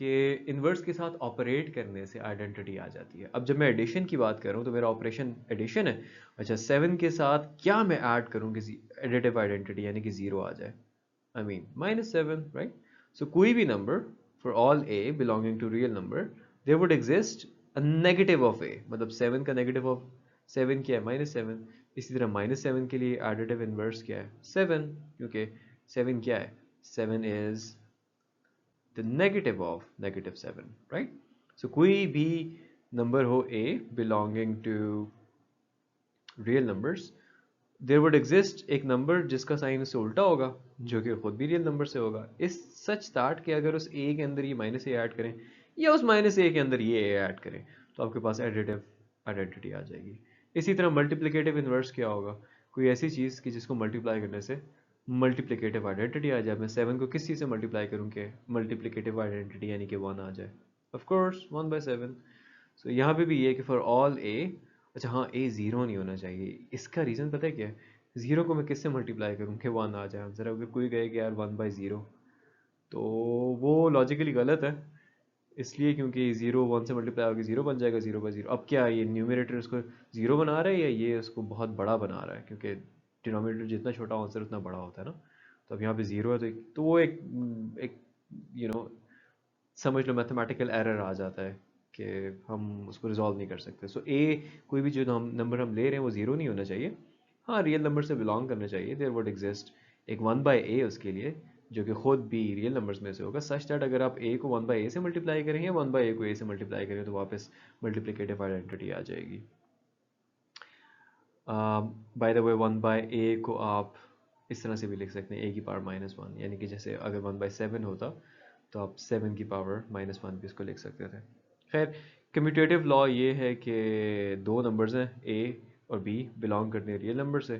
कि इन्वर्स के साथ ऑपरेट करने से आइडेंटिटी आ जाती है। अब जब मैं एडिशन की बात कर रहा हूँ तो मेरा ऑपरेशन एडिशन है, अच्छा 7 के साथ क्या मैं ऐड करूँ कि एडिटिव आइडेंटिटी यानी कि 0 आ जाए, आई मीन -7, राइट? सो कोई भी number for all a belonging to real number there would exist a negative of a, मतलब 7 का नेगेटिव ऑफ 7 क्या है, -7। इसी तरह -7 के लिए एडिटिव इन्वर्स क्या है, 7, क्योंकि 7 क्या है, 7 is the negative of -7, right? So कोई भी नंबर हो a belonging to real numbers, there would exist एक नंबर जिसका साइन उससे उल्टा होगा जो कि खुद भी रियल नंबर से होगा, इस सच दैट कि अगर उस a के अंदर ये -a ऐड करें या उस -a के अंदर ये a ऐड करें तो आपके पास एडिटिव आइडेंटिटी आ जाएगी। इसी तरह मल्टीप्लिकेटिव इन्वर्स क्या होगा, कोई ऐसी चीज़ कि जिसको मल्टीप्लाई करने से मल्टीप्लिकेटिव आइडेंटिटी आ जाए। मैं 7 को किस चीज़ से मल्टीप्लाई करूँ कि मल्टीप्लिकेटिव आइडेंटिटी यानी कि 1 आ जाए, ऑफ कोर्स 1/7। सो यहाँ पे भी ये कि फॉर ऑल ए, अच्छा हाँ ए ज़ीरो नहीं होना चाहिए, इसका रीज़न पता है क्या है, ज़ीरो को मैं किससे मल्टीप्लाई करूँ कि 1 आ जाए आंसर। अगर कोई कहे कि यार 1/0 तो वो लॉजिकली गलत है, इसलिए क्योंकि 0 1 से मल्टीप्लाई होगी 0 बन जाएगा, 0/0। अब क्या ये न्यूमरेटर उसको 0 बना रहा है या ये उसको बहुत बड़ा बना रहा है, क्योंकि डिनोमिनेटर जितना छोटा आंसर उतना बड़ा होता है ना। तो अब यहाँ पे 0 है तो वो एक एक यू नो समझ लो मैथमेटिकल एरर आ जाता है कि हम उसको रिजॉल्व नहीं कर सकते। सो ए कोई भी जो हम नंबर हम ले रहे हैं वो 0 नहीं होना चाहिए, हाँ रियल नंबर से बिलोंग करना चाहिए, देयर वुड एग्जिस्ट एक 1/a उसके लिए जो कि खुद भी रियल नंबर्स में से होगा, सच दैट अगर आप a को 1/a से मल्टीप्लाई करें या 1/a को a से मल्टीप्लाई करें तो वापस मल्टीप्लिकेटिव आइडेंटिटी आ जाएगी। बाय द वे 1/a को आप इस तरह से भी लिख सकते हैं a की पावर -1, यानी कि जैसे अगर 1/7 होता तो आप 7 की पावर -1 भी इसको लिख सकते थे। खैर, कम्यूटेटिव लॉ ये है कि दो नंबर्स हैं a और b, बिलोंग करते हैं रियल नंबर से।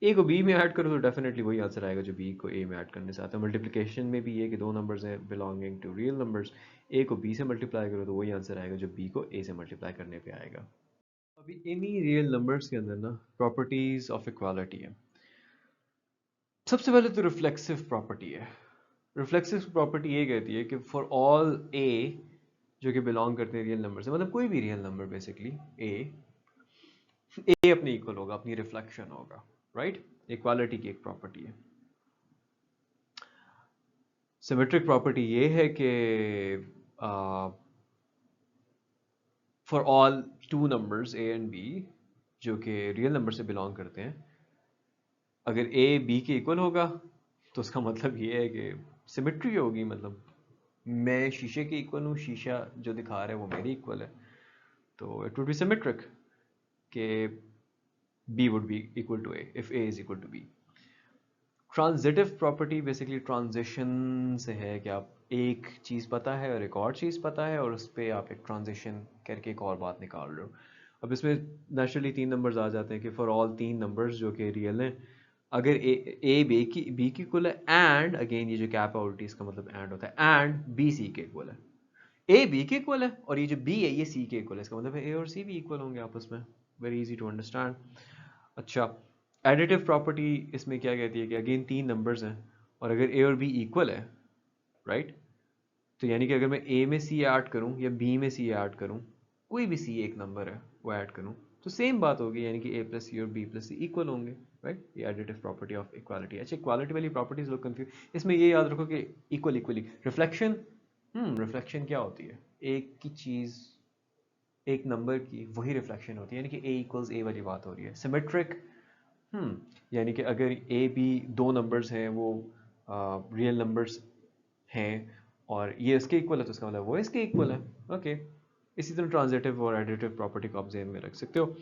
a को b में ऐड करो तो डेफिनेटली वही आंसर आएगा जो b को a में ऐड करने से आता है। मल्टीप्लिकेशन में भी ये कि दो नंबर्स हैं belonging to real numbers, a को b से मल्टीप्लाई करो तो वही आंसर आएगा जो b को a से मल्टीप्लाई करने पे आएगा। अभी इन्हीं रियल नंबर्स के अंदर ना प्रॉपर्टीज ऑफ इक्वालिटी है। सबसे पहले तो रिफ्लेक्सिव प्रॉपर्टी है। रिफ्लेक्सिव प्रॉपर्टी ये कहती है कि फॉर ऑल a जो कि बिलोंग करते हैं रियल नंबर से, मतलब कोई भी रियल नंबर बेसिकली a अपने इक्वल होगा, अपनी रिफ्लेक्शन होगा, राइट? इक्वालिटी की एक प्रॉपर्टी है। सिमेट्रिक प्रॉपर्टी ये है कि for all two numbers a and b जो कि रियल नंबर से बिलोंग करते हैं, अगर a b के इक्वल होगा तो उसका मतलब ये है कि सिमेट्री होगी। मतलब मैं शीशे के इक्वल हूँ, शीशा जो दिखा रहा है वो मेरे इक्वल है, तो इट वुड बी सिमेट्रिक कि b would be equal to a if a is equal to b। Transitive property basically transition से है कि आप एक चीज़ पता है और एक और चीज़ पता है और उस पर आप एक ट्रांजिशन करके एक और बात निकाल रहे हो। अब इसमें नेचुरली तीन नंबर्स आ जाते हैं कि फॉर ऑल तीन नंबर्स जो कि रियल हैं, अगर ए बी की इक्वल है एंड, अगेन ये जो कैपेबिलिटी इसका मतलब एंड होता है, एंड बी सी के इक्वल है। ए बी के इक्वल है और ये जो बी है ये सी के इक्वल है, इसका मतलब है ए और सी भी इक्वल होंगे आपस में। Very easy to understand. अच्छा, एडिटिव प्रॉपर्टी इसमें क्या कहती है कि अगेन तीन नंबर्स हैं और अगर ए और बी इक्वल है, राइट, तो यानी कि अगर मैं ए में सी ऐड करूं या बी में सी ऐड करूं, कोई भी सी एक नंबर है वो ऐड करूं, तो सेम बात होगी, यानी कि ए प्लस सी और बी प्लस सी इक्वल होंगे, राइट? ये एडिटिव प्रॉपर्टी ऑफ इक्वालिटी। अच्छा, इक्वालिटी वाली प्रॉपर्टीज लोग कंफ्यूज, इसमें ये याद रखो कि इक्वल इक्वली रिफ्लेक्शन, रिफ्लेक्शन क्या होती है? एक की चीज़, एक नंबर की वही रिफ्लेक्शन होती है, यानी कि ए इक्वल्स ए वाली बात हो रही है। सिमेट्रिक, यानी कि अगर ए बी दो नंबर्स हैं वो रियल नंबर्स हैं और ये इसके इक्वल है तो उसका मतलब वो इसके इक्वल है। ओके, इसी तरह ट्रांजिटिव और एडिटिव प्रॉपर्टी को आप ज़हन में रख सकते हो।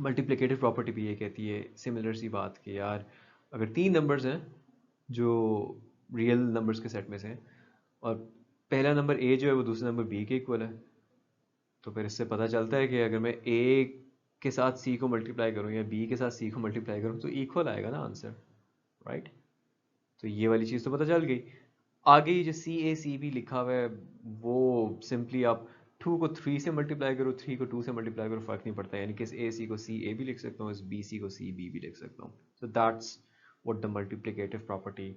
मल्टीप्लिकेटिव प्रॉपर्टी भी ये कहती है सिमिलर सी बात कि यार अगर तीन नंबर्स हैं जो रियल नंबर्स के सेट में से हैं और पहला नंबर ए जो है वो दूसरे नंबर बी के इक्वल है, तो फिर इससे पता चलता है कि अगर मैं ए के साथ सी को मल्टीप्लाई करूं या बी के साथ सी को मल्टीप्लाई करूं तो इक्वल आएगा ना आंसर, राइट? तो ये वाली चीज़ तो पता चल गई। आगे ये जो सी ए सी बी लिखा हुआ है वो सिंपली आप 2 को 3 से मल्टीप्लाई करो, 3 को 2 से मल्टीप्लाई करो, फर्क नहीं पड़ता, यानी कि इस ए सी को सी ए भी लिख सकता हूँ, इस बी सी को सी बी भी लिख सकता हूँ। So that's what the multiplicative property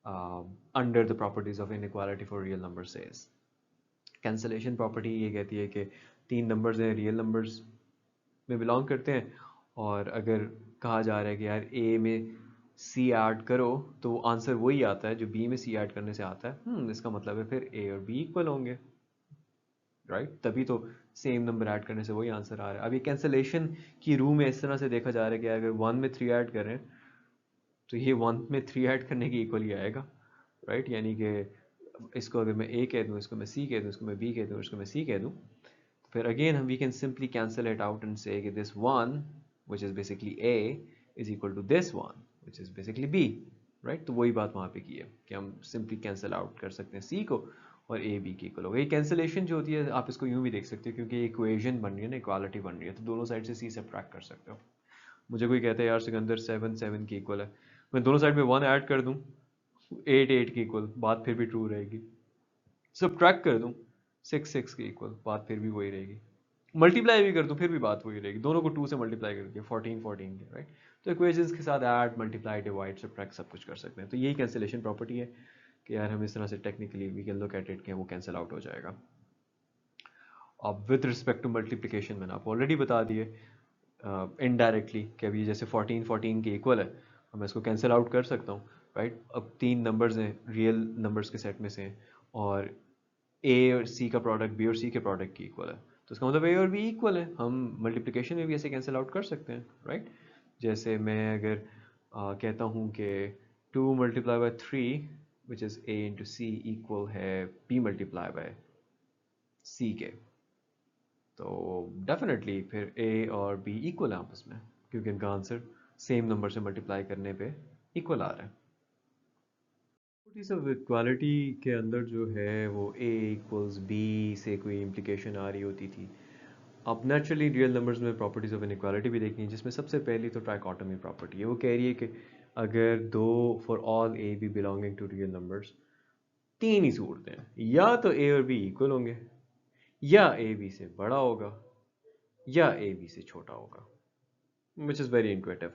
under the properties of inequality for real number says. Cancellation property ये कहती है कि तीन नंबर्स हैं, रियल नंबर्स में बिलोंग करते हैं और अगर कहा जा रहा है कि यार ए में सी ऐड करो तो आंसर वही आता है जो बी में सी ऐड करने से आता है, इसका मतलब है फिर ए और बी इक्वल होंगे, राइट? तभी तो सेम नंबर ऐड करने से वही आंसर आ रहा है। अब ये कैंसलेशन की रूल में इस तरह से देखा जा रहा है कि अगर 1 में 3 ऐड करें तो ये 1 में 3 ऐड करने की इक्वल ही आएगा, राइट? यानी कि इसको अगर मैं ए कह दूँ, इसको मैं सी कह दूँ, इसको मैं बी कह दूँ, इसको मैं सी कह दूँ, फिर again we can simply cancel it out and say that this one which is basically A is equal to this one which is basically B, right? तो वही बात वहाँ पे की है कि हम simply cancel out कर सकते हैं C को और A B के इक्वल होगा। ये कैंसलेशन जो होती है आप इसको यूँ भी देख सकते हो क्योंकि इक्वेशन बन रही है ना, इक्वालिटी बन रही है, तो दोनों साइड से C सब्ट्रैक्ट कर सकते हो। मुझे कोई कहता है यार सिकंदर 7 7 के इक्वल है, मैं दोनों साइड में 1 ऐड कर दूँ 8 8 के इक्वल, बात फिर भी ट्रू रहेगी। सब्ट्रैक्ट कर दूँ 6 6 के इक्वल, बात फिर भी वही रहेगी। मल्टीप्लाई भी कर दूँ फिर भी बात वही रहेगी, दोनों को 2 से मल्टीप्लाई करके 14 14 के, राइट? तो इक्वेशंस के साथ ऐड मल्टीप्लाई डिवाइड सब्ट्रैक्ट सब कुछ कर सकते हैं। तो यही कैंसिलेशन प्रॉपर्टी है कि यार हम इस तरह से technically we can look at it कि वो कैंसिल आउट हो जाएगा। अब विद रिस्पेक्ट टू मल्टीप्लिकेशन मैंने आपको ऑलरेडी बता दिए इनडायरेक्टली कि अभी जैसे 14 14 के इक्वल है, मैं इसको कैंसिल आउट कर सकता हूँ, राइट? अब तीन नंबर्स हैं रियल नंबर्स के सेट में से और ए और सी का प्रोडक्ट बी और सी के प्रोडक्ट की इक्वल है, तो इसका मतलब ए और बी इक्वल है। हम मल्टीप्लिकेशन में भी ऐसे कैंसिल आउट कर सकते हैं, राइट? जैसे मैं अगर कहता हूँ कि 2 × 3 which is a into c equal है b मल्टीप्लाई बाय c के। तो डेफिनेटली फिर a और b इक्वल है आपस में, क्योंकि इनका आंसर सेम नंबर से मल्टीप्लाई करने पे इक्वल आ रहा है। प्रॉपर्टीज ऑफ इक्वालिटी के अंदर जो है वो a इक्वल्स b से कोई इम्प्लीकेशन आ रही होती थी। अब नेचुरली रियल नंबर्स में प्रॉपर्टीज ऑफ इनइक्वालिटी भी देखनी है, जिसमें सबसे पहली तो ट्राइकोटोमी प्रॉपर्टी है। वो कह रही है कि अगर दो for all a b belonging to real numbers, तीन ही सूरतें हैं, या तो ए और बी इक्वल होंगे, या ए बी से बड़ा होगा, या ए बी से छोटा होगा, which is very intuitive.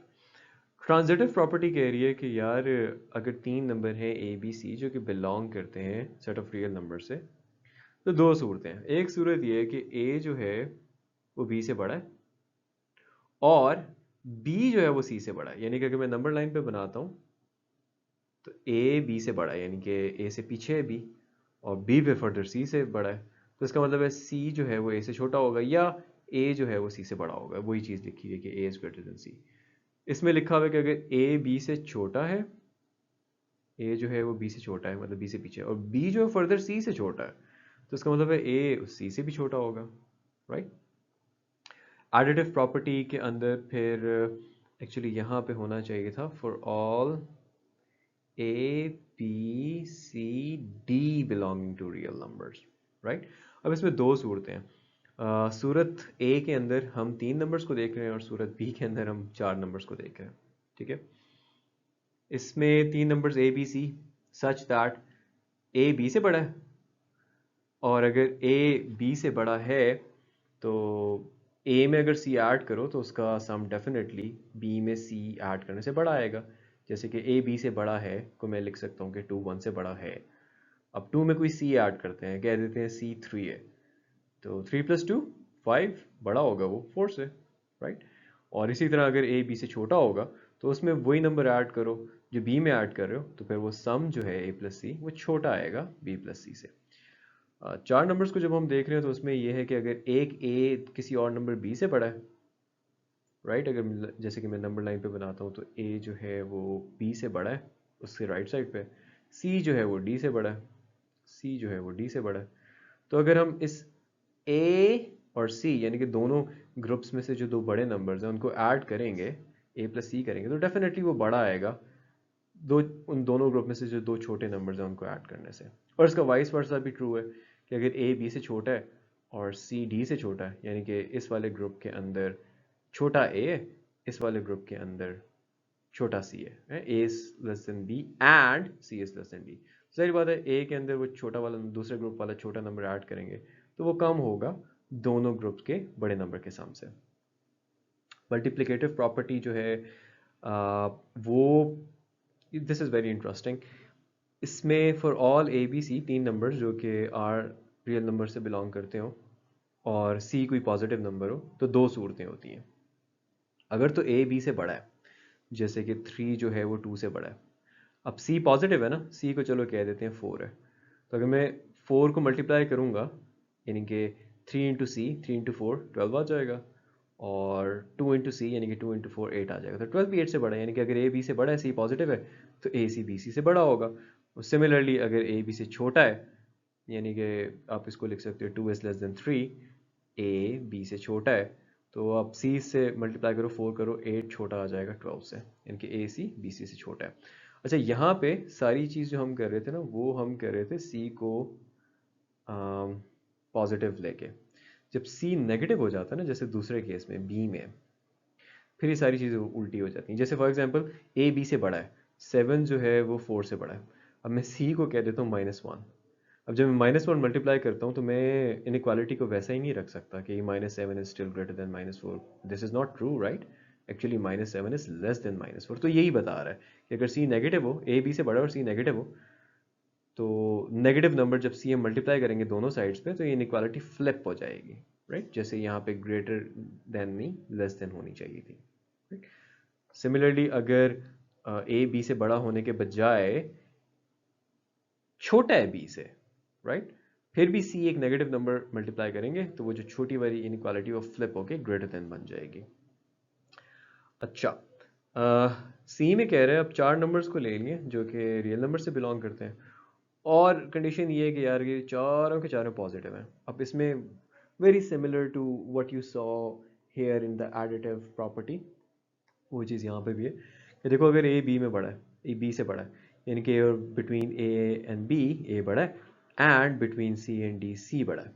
Transitive property कह रही है कि यार अगर तीन नंबर हैं ए बी सी जो कि बिलोंग करते हैं सेट ऑफ रियल नंबर से, तो दो सूरतें हैं। एक सूरत ये है कि ए जो है वो बी से बड़ा है, और b जो है वो c से बड़ा है। यानी कि अगर मैं नंबर लाइन पे बनाता हूँ तो a b से बड़ा है, यानी कि a से पीछे है b, और b पे फर्दर c से बड़ा है। तो इसका मतलब है c जो है वो a से छोटा होगा, या a जो है वो c से बड़ा होगा। वही चीज़ लिखी है कि a is greater than c। इसमें लिखा हुआ है कि अगर a b से छोटा है, a जो है वो b से छोटा है, मतलब b से पीछे, और b जो है फर्दर c से छोटा है, तो इसका मतलब है a c से भी छोटा होगा, राइट। एडिटिव प्रॉपर्टी के अंदर फिर एक्चुअली यहाँ पे होना चाहिए था for all a b c d belonging to real numbers, right. अब इसमें दो सूरतें हैं। सूरत ए के अंदर हम तीन नंबर्स को देख रहे हैं, और सूरत बी के अंदर हम चार नंबर्स को देख रहे हैं, ठीक है। इसमें तीन numbers a b c such that a b से बड़ा है, और अगर ए बी से बड़ा है तो ए में अगर सी ऐड करो तो उसका सम डेफिनेटली बी में सी ऐड करने से बड़ा आएगा। जैसे कि ए बी से बड़ा है को मैं लिख सकता हूँ कि 2 1 से बड़ा है। अब 2 में कोई सी ऐड करते हैं, कह देते हैं सी 3 है, तो 3 + 2 5, बड़ा होगा वो 4 से, राइट। और इसी तरह अगर ए बी से छोटा होगा तो उसमें वही नंबर ऐड करो जो बी में ऐड कर रहे हो, तो फिर वो सम जो है ए प्लस सी वो छोटा आएगा बी प्लस सी से। चार नंबर्स को जब हम देख रहे हैं तो उसमें यह है कि अगर एक ए किसी और नंबर बी से बड़ा है, राइट, अगर जैसे कि मैं नंबर लाइन पे बनाता हूँ तो ए जो है वो बी से बड़ा है उससे राइट साइड पे, सी जो है वो डी से बड़ा है, सी जो है वो डी से बड़ा है। तो अगर हम इस ए और सी यानी कि दोनों ग्रुप्स में से जो दो बड़े नंबर्स हैं उनको ऐड करेंगे, ए प्लस सी करेंगे, तो डेफिनेटली वो बड़ा आएगा दो उन दोनों ग्रुप में से जो दो छोटे नंबर्स हैं उनको ऐड करने से। और इसका वाइस वर्सा भी ट्रू है कि अगर ए बी से छोटा है और सी डी से छोटा है, यानी कि इस वाले ग्रुप के अंदर छोटा ए है, इस वाले ग्रुप के अंदर छोटा सी है, A is less than B and C is less than D. सही बात है, ए के अंदर वो छोटा वाला दूसरे ग्रुप वाला छोटा नंबर ऐड करेंगे तो वो कम होगा दोनों ग्रुप के बड़े नंबर के सम से। मल्टीप्लिकेटिव प्रॉपर्टी जो है वो दिस इज़ वेरी इंटरेस्टिंग। इसमें for all a b c तीन नंबर्स जो कि आर रियल नंबर से बिलोंग करते हो और सी कोई पॉजिटिव नंबर हो, तो दो सूरतें होती हैं। अगर तो ए बी से बड़ा है, जैसे कि 3 जो है वो 2 से बड़ा है। अब सी पॉजिटिव है ना, सी को चलो कह देते हैं 4 है, तो अगर मैं 4 को मल्टीप्लाई करूंगा यानी कि 3 इंटू सी, 3 इंटू 4 12 आ जाएगा, और 2 इंटू सी यानी कि 2 इंटू 4 8 आ जाएगा। तो 12 भी 8 से बड़ा है, यानी कि अगर ए बी से बड़ा है, सी पॉजिटिव है, तो ए सी बी सी से बड़ा होगा। सिमिलरली अगर ए बी से छोटा है, यानी कि आप इसको लिख सकते हो 2 is less than 3, a b से छोटा है, तो आप सी से मल्टीप्लाई करो, 4 करो, 8 छोटा आ जाएगा 12 से, यानी कि ए सी बी सी से छोटा है। अच्छा, यहाँ पे सारी चीज़ जो हम कर रहे थे ना, वो हम कर रहे थे सी को पॉजिटिव लेके। जब सी नेगेटिव हो जाता है ना, जैसे दूसरे केस में बी में, फिर ये सारी चीज़ें उल्टी हो जाती हैं। जैसे फॉर एग्जांपल ए बी से बड़ा है, 7 जो है वो 4 से बड़ा है, अब मैं सी को कह देता हूँ -1। अब जब मैं -1 मल्टीप्लाई करता हूँ तो मैं इनइक्वालिटी को वैसा ही नहीं रख सकता कि -7 is still greater than -4। This is not true, right. Actually -7 is less then -4। तो यही बता रहा है कि अगर सी नेगेटिव हो, ए बी से बड़ा और सी नेगेटिव हो, तो नेगेटिव नंबर जब सी हम मल्टीप्लाई करेंगे दोनों साइड्स पे, तो ये इनइक्वालिटी फ्लिप हो जाएगी, राइट। जैसे यहाँ पे ग्रेटर देन नहीं लेस देन होनी चाहिए थी, राइट। सिमिलरली अगर ए बी से बड़ा होने के बजाय छोटा है बी से, राइट, फिर भी सी एक नेगेटिव नंबर मल्टीप्लाई करेंगे तो वो जो छोटी वाली इनइक्वालिटी वो फ्लिप होके ग्रेटर देन बन जाएगी। अच्छा, सी में कह रहे हैं अब 4 नंबर्स को ले लिए जो कि रियल नंबर से बिलोंग करते हैं, और कंडीशन ये है कि यार ये चारों के चारों पॉजिटिव हैं। अब इसमें very similar to what you saw here in the additive property, वो चीज़ यहाँ पे भी है कि देखो अगर ए बी में बड़ा है, ए बी से बड़ा है, यानी कि between a and b a बड़ा है, and between c and d c बड़ा है,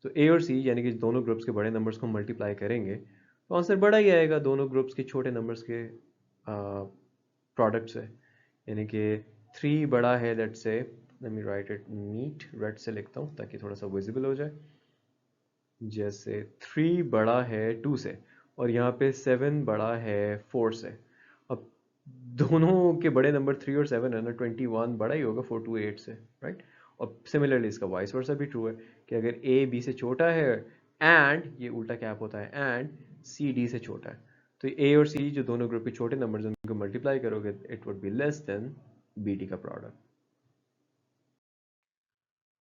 तो ए और सी यानी कि दोनों ग्रुप्स के बड़े नंबर्स को मल्टीप्लाई करेंगे तो आंसर बड़ा ही आएगा दोनों ग्रुप्स के छोटे नंबर्स के प्रोडक्ट से। यानी कि 3 बड़ा है, let's say, let me write it neat red से लिखता हूँ ताकि थोड़ा सा विजिबल हो जाए। जैसे 3 बड़ा है 2 से, और यहाँ पे 7 बड़ा है 4 से। अब दोनों के बड़े नंबर 3 और 7 है ना, 21 बड़ा ही होगा 4 to 8 से, राइट। और सिमिलरली इसका वाइस वर्सा भी ट्रू है कि अगर ए बी से छोटा है एंड, ये उल्टा कैप होता है, एंड सी डी से छोटा है, तो ए और सी जो दोनों ग्रुप के छोटे नंबर्स हैं उनको मल्टीप्लाई करोगे it would be less than b d का प्रोडक्ट।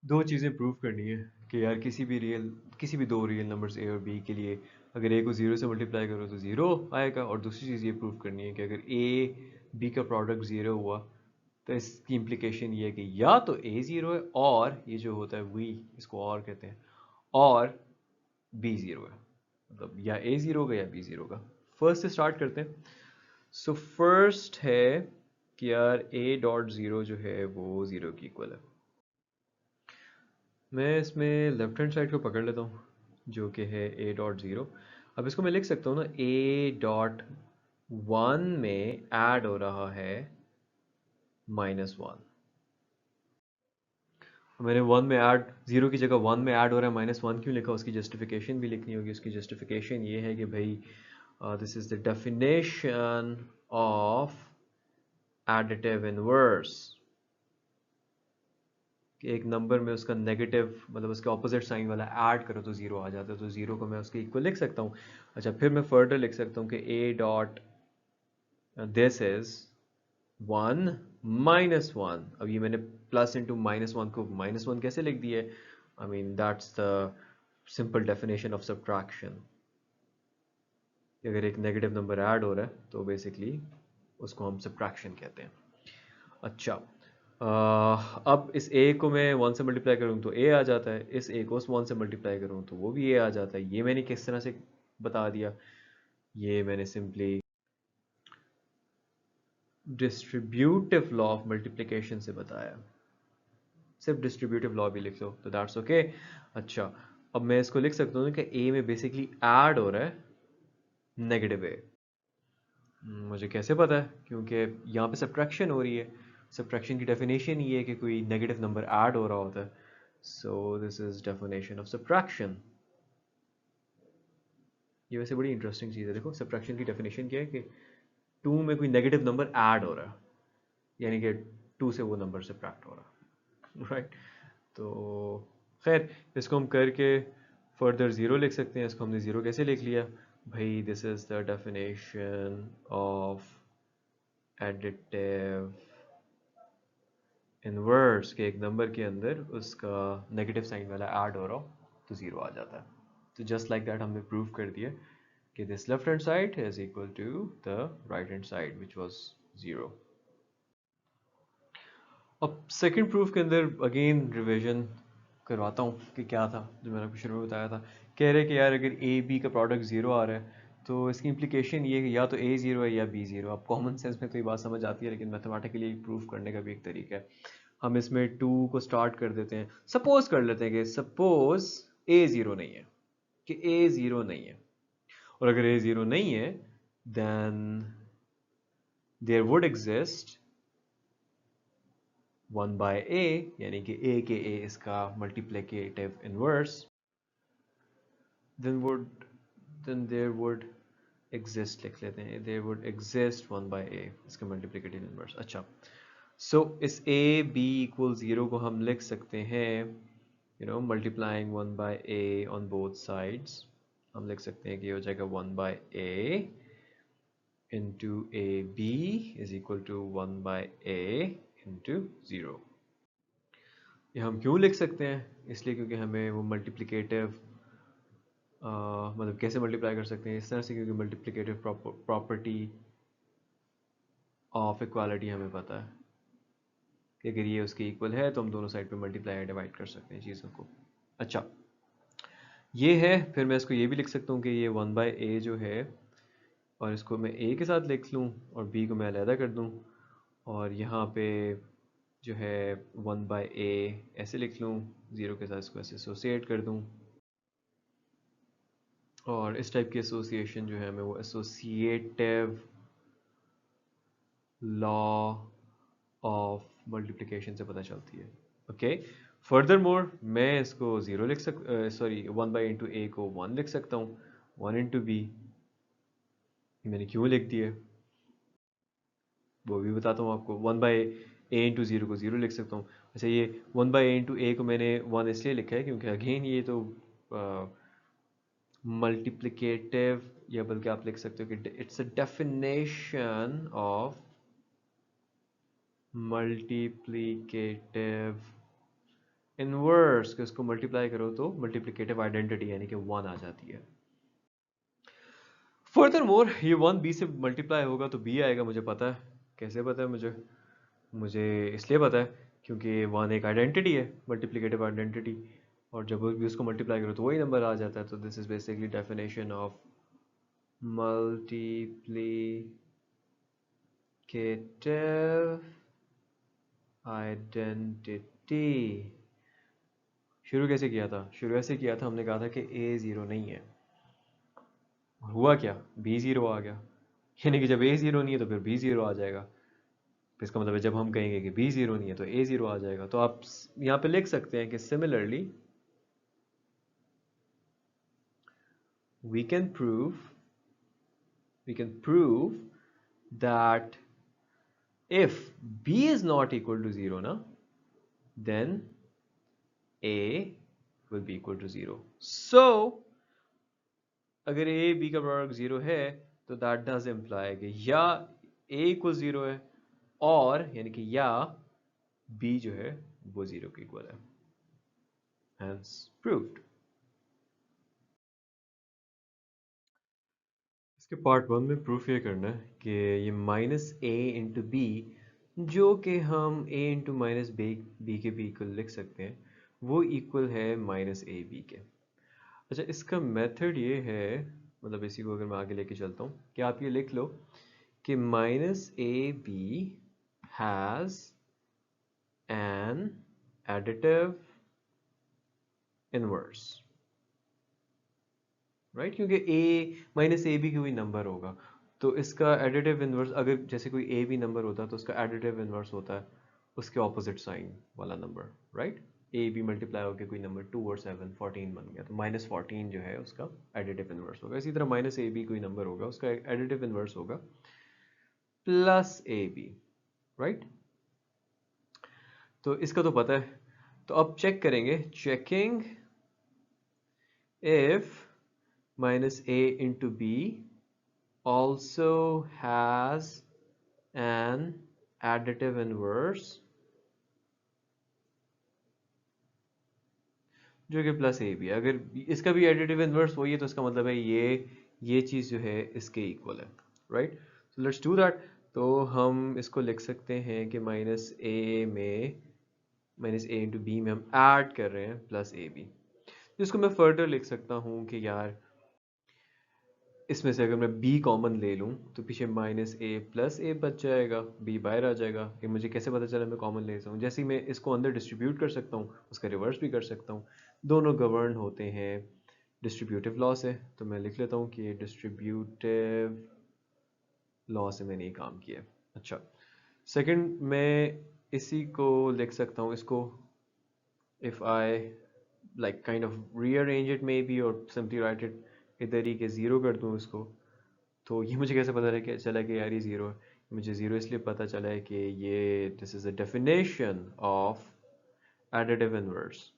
दो चीज़ें प्रूव करनी है कि यार किसी भी दो रियल नंबर्स ए और बी के लिए अगर ए को ज़ीरो से मल्टीप्लाई करो तो ज़ीरो आएगा, और दूसरी चीज़ ये प्रूव करनी है कि अगर ए बी का प्रोडक्ट ज़ीरो हुआ तो इसकी इम्प्लीकेशन ये है कि या तो ए ज़ीरो है, और ये जो होता है वी, इसको और कहते हैं, और बी ज़ीरो है, मतलब या ए ज़ीरो का या बी ज़ीरो का। फर्स्ट से स्टार्ट करते हैं। सो फर्स्ट है कि यार ए डॉट ज़ीरो जो है वो ज़ीरो की इक्वल है। मैं इसमें लेफ्ट हैंड साइड को पकड़ लेता हूँ जो कि है ए डॉट ज़ीरो। अब इसको मैं लिख सकता हूँ ना, ए डॉट वन में ऐड हो रहा है -1। मैंने वन में ऐड, ज़ीरो की जगह वन में ऐड हो रहा है -1 क्यों लिखा, उसकी जस्टिफिकेशन भी लिखनी होगी। उसकी जस्टिफिकेशन ये है कि भाई this is the definition of additive inverse, कि एक नंबर में उसका नेगेटिव मतलब उसके ऑपोजिट साइन वाला ऐड करो तो ज़ीरो आ जाता है, तो ज़ीरो को मैं उसके इक्वल लिख सकता हूँ। अच्छा, फिर मैं फर्दर लिख सकता हूँ कि ए डॉट दिस इज 1 -1। अब ये मैंने प्लस इंटू -1 को -1 कैसे लिख दिया है, I mean that's the simple definition of subtraction. अगर एक नेगेटिव नंबर ऐड हो रहा है तो बेसिकली उसको हम सब्ट्रैक्शन कहते हैं। अच्छा, अब इस ए को मैं 1 से मल्टीप्लाई करूँ तो ए आ जाता है, इस ए को 1 से मल्टीप्लाई करूँ तो वो भी ए आ जाता है। ये मैंने किस तरह से बता दिया, ये मैंने simply distributive law of multiplication से बताया। सिर्फ डिस्ट्रीब्यूटिव लॉ भी लिख लो तो दैट्स ओके। अच्छा, अब मैं इसको लिख सकता हूँ कि ए में बेसिकली ऐड हो रहा है नेगेटिव ए। मुझे कैसे पता है, क्योंकि यहाँ पे सब्ट्रैक्शन हो रही है। सब्ट्रैक्शन की डेफिनेशन ये है कि कोई नेगेटिव नंबर ऐड हो रहा होता है। So this is definition of subtraction. ये वैसे बड़ी इंटरेस्टिंग चीज़ है। देखो सब्ट्रैक्शन की डेफिनेशन क्या है कि टू में कोई नेगेटिव नंबर ऐड हो रहा है, यानी कि टू से वो नंबर सब्ट्रैक्ट हो रहा है, राइट। तो खैर, इसको हम करके फर्दर ज़ीरो लिख सकते हैं। इसको हमने ज़ीरो कैसे लिख लिया भाई, this is the definition of additive inverse, के एक नंबर के अंदर उसका नेगेटिव साइन वाला ऐड हो रहा हो तो ज़ीरो आ जाता है। तो जस्ट लाइक दैट हमने प्रूव कर दिया कि this left hand side is equal to the right hand side which was zero. अब सेकंड प्रूफ के अंदर अगेन रिवीजन करवाता हूँ कि क्या था जो मैंने आपको शुरू में बताया था। कह रहे कि यार अगर ए बी का प्रोडक्ट ज़ीरो आ रहा है तो इसकी इम्प्लीकेशन ये है कि या तो ए ज़ीरो है या बी ज़ीरो। अब कॉमन सेंस में तो ये बात समझ आती है, लेकिन मैथमेटिकली प्रूफ करने का भी एक तरीका है। हम इसमें टू को स्टार्ट कर देते हैं, सपोज कर लेते हैं कि सपोज ए ज़ीरो नहीं है, कि ए ज़ीरो नहीं है, और अगर ए ज़ीरो नहीं है then there would exist 1 by A, यानी कि ए के ए इसका multiplicative inverse, then would then there would exist लिख लेते हैं, there would exist 1 by a इसका मल्टीप्लिकेटिव इनवर्स। अच्छा, सो इस a b इक्वल 0 को हम लिख सकते हैं multiplying 1 by a on both sides। हम लिख सकते हैं कि हो जाएगा 1 by a into a b is equal to 1 by a into 0। ये हम क्यों लिख सकते हैं, इसलिए क्योंकि हमें वो मल्टीप्लिकेटिव मतलब कैसे मल्टीप्लाई कर सकते हैं इस तरह से, क्योंकि मल्टीप्लिकेटिव प्रॉपर्टी ऑफ इक्वालिटी हमें पता है कि अगर ये उसके इक्वल है तो हम दोनों साइड पे मल्टीप्लाई या डिवाइड कर सकते हैं चीज़ों को। अच्छा, ये है। फिर मैं इसको ये भी लिख सकता हूँ कि ये 1/a जो है, और इसको मैं a के साथ लिख लूँ और b को मैं अलहदा कर दूँ, और यहाँ पे जो है 1/a ऐसे लिख लूँ, 0 के साथ इसको ऐसे एसोसिएट कर दूँ, और इस टाइप की एसोसिएशन जो है हमें वो एसोसिएटिव लॉ ऑफ मल्टीप्लिकेशन से पता चलती है। ओके, फर्दर मोर मैं इसको 0 लिख सॉरी 1/a को 1 लिख सकता हूँ, 1 इंटू बी मैंने क्यों लिख दिया वो भी बताता हूँ आपको। 1/a इंटू 0 को 0 लिख सकता हूँ। अच्छा, ये 1/a इंटू a को मैंने 1 इसलिए लिखा है क्योंकि अगेन ये तो मल्टीप्लिकेटिव, या बल्कि आप लिख सकते हो कि it's a definition of multiplicative inverse, कि उसको मल्टीप्लाई करो तो मल्टीप्लिकेटिव आइडेंटिटी यानी कि 1 आ जाती है। फर्दर मोर ये 1 b से मल्टीप्लाई होगा तो b आएगा, मुझे पता है। कैसे पता है मुझे? मुझे इसलिए पता है क्योंकि 1 एक आइडेंटिटी है, मल्टीप्लिकेटिव आइडेंटिटी, और जब भी उसको मल्टीप्लाई करो तो वही नंबर आ जाता है। तो this is basically definition of multiplicative identity. शुरू कैसे किया था? शुरू ऐसे किया था, हमने कहा था कि a 0 नहीं है, हुआ क्या? b 0 आ गया, यानी कि जब a 0 नहीं है तो फिर b 0 आ जाएगा। तो इसका मतलब है जब हम कहेंगे कि b 0 नहीं है तो a 0 आ जाएगा। तो आप यहाँ पे लिख सकते हैं कि similarly we can prove that if b is not equal to 0 na, then a will be equal to 0. So अगर a b का प्रोडक्ट 0 है तो that does imply कि या a equal 0 है, और यानी कि या b जो है वो 0 के इक्वल है। Hence proved। इसके पार्ट 1 में प्रूफ ये करना है कि ये माइनस a इंटू बी, जो कि हम a इंटू माइनस बी के भी इक्वल लिख सकते हैं, वो इक्वल है माइनस ए बी के। अच्छा, इसका मेथड ये है, मतलब इसी को अगर मैं आगे लेके चलता हूँ कि आप ये लिख लो कि minus a b has an additive inverse, right? क्योंकि a माइनस ए भी कोई नंबर होगा तो इसका एडिटिव इनवर्स, अगर जैसे कोई a भी नंबर होता है तो उसका एडिटिव इनवर्स होता है उसके ऑपोजिट साइन वाला नंबर, राइट? a भी मल्टीप्लाई होकर कोई नंबर 2 और 7 14 बन गया तो -14 जो है उसका एडिटिव इनवर्स होगा। इसी तरह माइनस ए बी कोई नंबर होगा उसका एडिटिव इनवर्स होगा प्लस ए बी, राइट? तो इसका तो पता है। तो अब चेक करेंगे, checking if minus a into b also has an additive inverse जो कि प्लस ए बी है। अगर इसका भी एडिटिव इनवर्स वही है तो इसका मतलब है ये चीज़ जो है इसके इक्वल है, right? So let's do that. तो हम इसको लिख सकते हैं कि माइनस ए इंटू बी में हम ऐड कर रहे हैं प्लस ए बी। जिसको मैं फर्दर लिख सकता हूँ कि यार इसमें से अगर मैं b कॉमन ले लूँ तो पीछे माइनस ए प्लस ए बच जाएगा, b बाहर आ जाएगा। ये मुझे कैसे पता चला मैं कॉमन ले सकता हूँ? जैसे ही मैं इसको अंदर डिस्ट्रीब्यूट कर सकता हूँ उसका रिवर्स भी कर सकता हूँ। दोनों गवर्न होते हैं डिस्ट्रीब्यूटिव लॉ से। तो मैं लिख लेता हूँ कि ये डिस्ट्रीब्यूटिव लॉ से मैंने ये काम किया। अच्छा, सेकंड मैं इसी को लिख सकता हूँ, इसको if I like kind of rearrange it maybe or simply write it इधर ही के ज़ीरो कर दूँ इसको। तो ये मुझे कैसे पता चला कि यार ये ज़ीरो है? मुझे ज़ीरो इसलिए पता चला है कि ये this is a definition of additive inverse,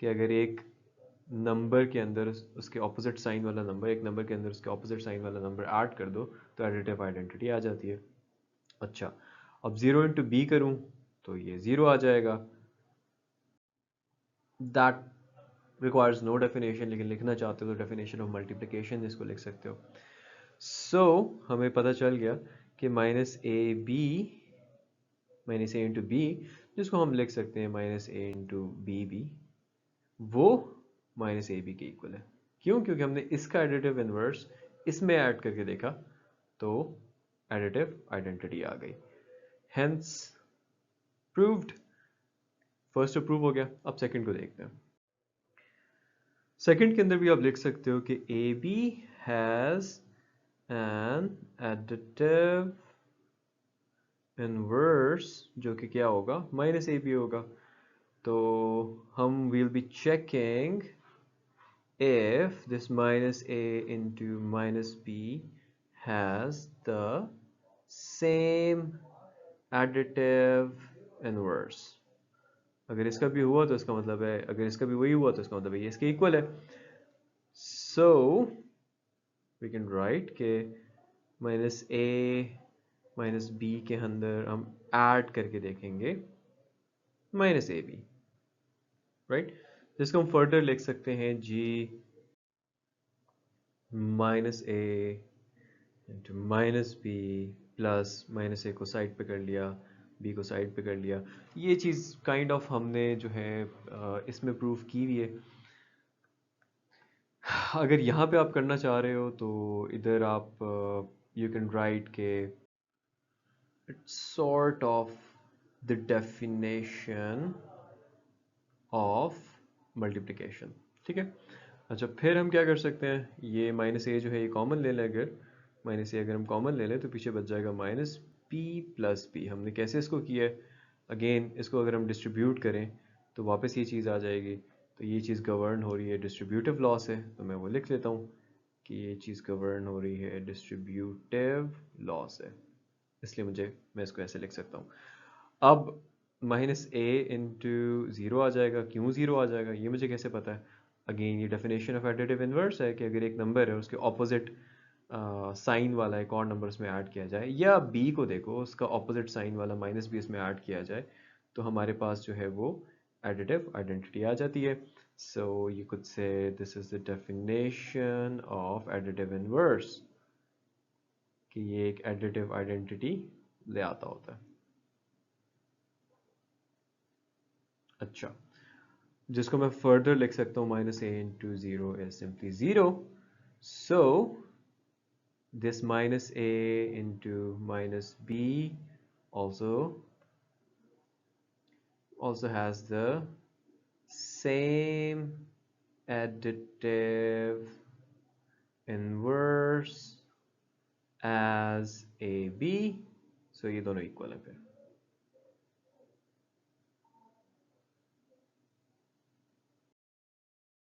कि अगर एक नंबर के अंदर उसके ऑपोजिट साइन वाला नंबर, एक नंबर के अंदर उसके ऑपोजिट साइन वाला नंबर ऐड कर दो तो एडिटिव आइडेंटिटी आ जाती है। अच्छा, अब 0 इंटू बी करूँ तो ये 0 आ जाएगा। दैट रिक्वायर्स नो डेफिनेशन, लेकिन लिखना चाहते हो तो डेफिनेशन ऑफ मल्टीप्लिकेशन इसको लिख सकते हो। सो हमें पता चल गया कि minus a b, minus A into b, जिसको हम लिख सकते हैं माइनस ए इंटू बी बी, वो माइनस ए बी के इक्वल है। क्यों? क्योंकि हमने इसका एडिटिव इनवर्स इसमें ऐड करके देखा तो एडिटिव आइडेंटिटी आ गई। Hence proved. फर्स्ट तो प्रूव हो गया, अब सेकंड को देखते हैं। सेकंड के अंदर भी आप लिख सकते हो कि a b has an additive inverse, जो कि क्या होगा, माइनस ए बी होगा। तो हम will be checking if this minus a into minus b has the same additive inverse। अगर इसका भी हुआ तो इसका मतलब है, अगर इसका भी वही हुआ तो इसका मतलब है ये इसके इक्वल है। सो वी कैन राइट के माइनस ए माइनस बी के अंदर हम ऐड करके देखेंगे माइनस ए बी, राइट, जिसको हम फर्दर लिख सकते हैं जी minus A into minus B plus minus A को साइड पे कर लिया, बी को साइड पे कर लिया। ये चीज़ काइंड ऑफ हमने जो है इसमें प्रूफ की हुई है। अगर यहाँ पे आप करना चाह रहे हो तो इधर आप यू कैन राइट के it's sort of the definition of multiplication, ठीक है। अच्छा, फिर हम क्या कर सकते हैं, ये माइनस ए जो है ये कॉमन ले लें। अगर माइनस ए अगर हम कॉमन ले लें तो पीछे बच जाएगा माइनस पी प्लस पी। हमने कैसे इसको किया है, अगेन इसको अगर हम डिस्ट्रीब्यूट करें तो वापस ये चीज़ आ जाएगी। तो ये चीज़ गवर्न हो रही है डिस्ट्रीब्यूटिव लॉ से, तो मैं वो लिख लेता हूँ कि ये चीज़ गवर्न हो रही है डिस्ट्रीब्यूटिव लॉ से, इसलिए मैं इसको ऐसे लिख सकता हूँ। अब माइनस ए इंटू ज़ीरो आ जाएगा। क्यों ज़ीरो आ जाएगा ये मुझे कैसे पता है? अगेन ये डेफिनेशन ऑफ एडिटिव इनवर्स है कि अगर एक नंबर है उसके ऑपोजिट साइन वाला एक और नंबर उसमें ऐड किया जाए, या बी को देखो उसका ऑपोजिट साइन वाला माइनस बी इसमें ऐड किया जाए, तो हमारे पास जो है वो एडिटिव आइडेंटिटी आ जाती है। So you could say this is the definition of additive inverse, कि ये एक एडिटिव आइडेंटिटी ले आता होता है। अच्छा, जिसको मैं फर्दर लिख सकता हूँ minus A into zero is simply zero. So this minus a into minus b also has the same additive inverse as ab, so ये दोनों इक्वल है फिर।